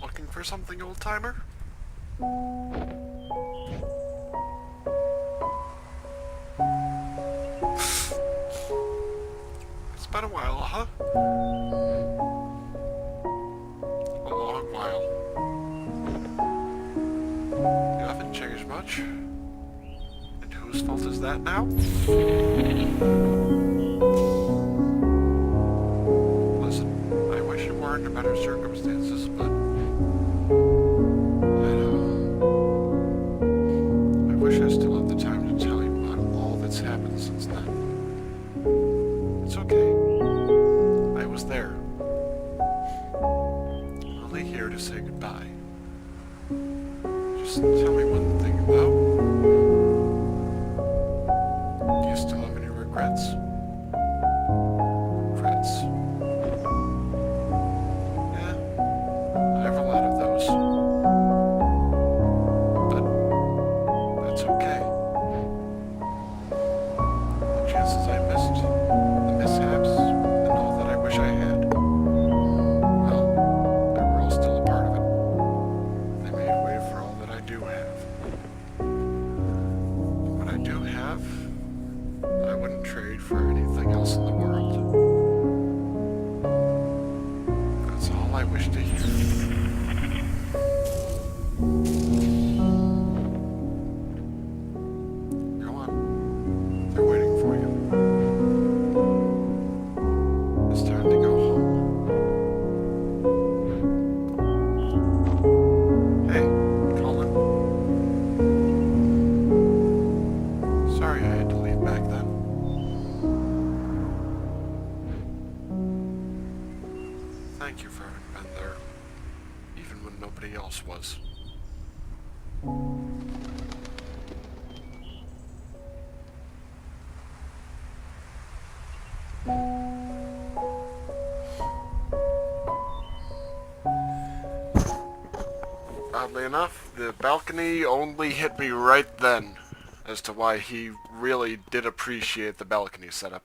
Looking for something, old-timer? It's been a while, huh? A long while. You haven't changed much. And whose fault is that now? Listen, I wish you were under better circumstances, but I wish I still had the time to tell you about all that's happened since then. It's okay. I was there. Only here to say goodbye. Just tell me one thing about. Do you still have any regrets? Regrets. Yeah, I have a lot of those. But that's okay. The chances I missed, the mishaps, I wouldn't trade for anything else in the world. That's all I wish to hear. Go on. They're waiting for you. It's time to go home. Hey, Colin. Sorry I had to leave back then. Thank you for having been there, even when nobody else was. Oddly enough, the balcony only hit me right then as to why he really did appreciate the balcony setup.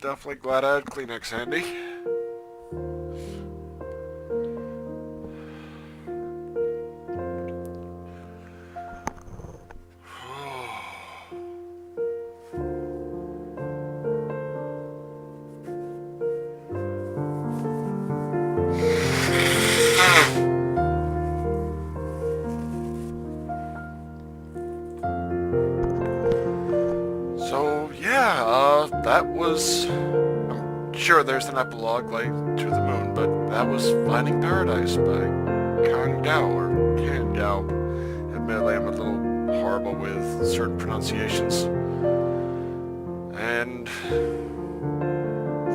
Definitely glad I had Kleenex handy. So, yeah, that was... I'm sure there's an epilogue like To the Moon, but that was Finding Paradise by Kan Gao, or Kan Gao. Admittedly, I'm a little horrible with certain pronunciations. And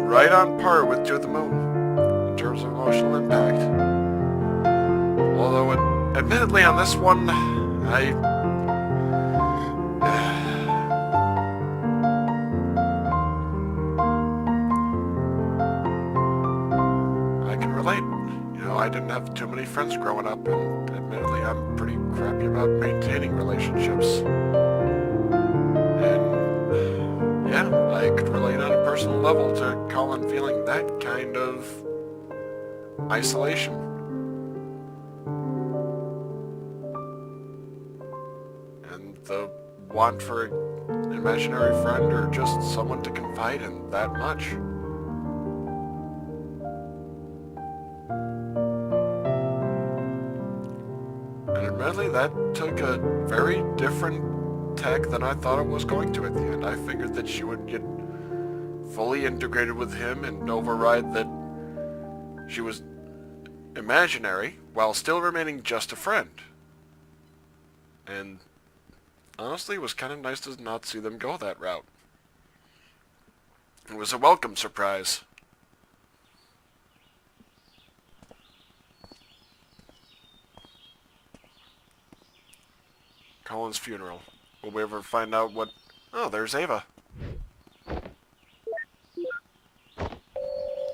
right on par with To the Moon in terms of emotional impact. Although, admittedly on this one, I can relate. You know, I didn't have too many friends growing up, and admittedly I'm pretty crappy about maintaining relationships. And yeah, I could relate on a personal level to Colin feeling that kind of isolation. And the want for an imaginary friend or just someone to confide in that much. And admittedly, that took a very different tack than I thought it was going to at the end. I figured that she would get fully integrated with him and override that she was imaginary while still remaining just a friend. And honestly, it was kind of nice to not see them go that route. It was a welcome surprise. Colin's funeral. Will we ever find out what... Oh, there's Ava.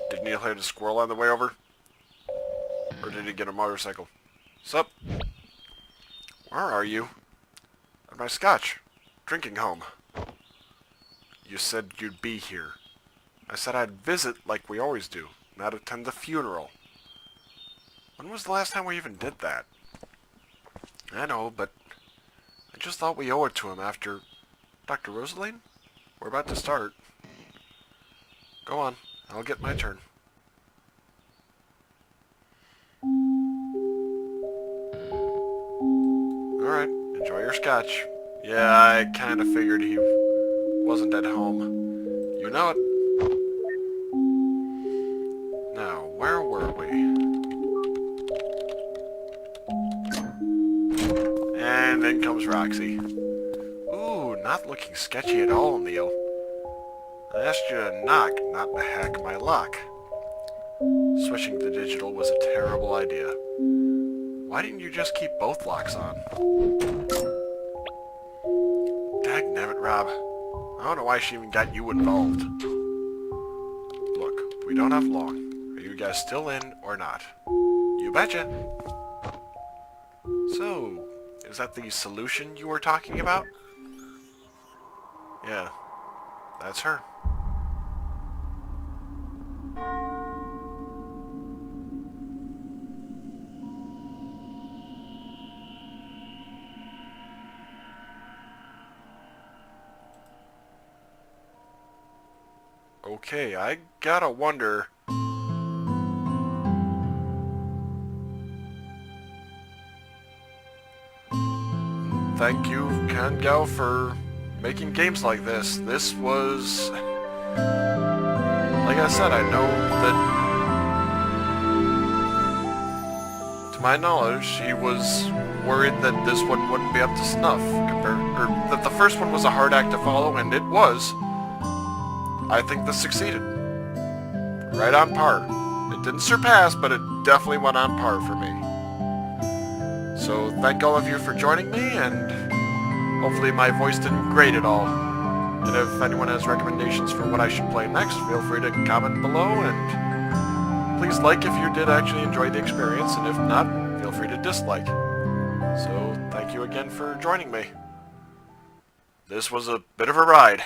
Did Neil hit a squirrel on the way over? Or did he get a motorcycle? Sup? Where are you? At my scotch. Drinking home. You said you'd be here. I said I'd visit like we always do, not attend the funeral. When was the last time we even did that? I know, but I just thought we owe it to him after... Dr. Rosaline? We're about to start. Go on. I'll get my turn. Alright, enjoy your scotch. Yeah, I kinda figured he wasn't at home. You know it. Now, where were we? And then comes Roxy. Ooh, not looking sketchy at all, Neil. I asked you to knock, not to hack my lock. Switching to digital was a terrible idea. Why didn't you just keep both locks on? Dagnabbit, Rob. I don't know why she even got you involved. Look, we don't have long. Are you guys still in or not? You betcha. So, is that the solution you were talking about? Yeah, that's her. Okay, I gotta wonder... Thank you, Kangao, for making games like this. This was... Like I said, I know that... To my knowledge, she was worried that this one wouldn't be up to snuff, or that the first one was a hard act to follow, and it was. I think this succeeded. Right on par. It didn't surpass, but it definitely went on par for me. So thank all of you for joining me, and hopefully my voice didn't grate at all. And if anyone has recommendations for what I should play next, feel free to comment below, and please like if you did actually enjoy the experience, and if not, feel free to dislike. So thank you again for joining me. This was a bit of a ride.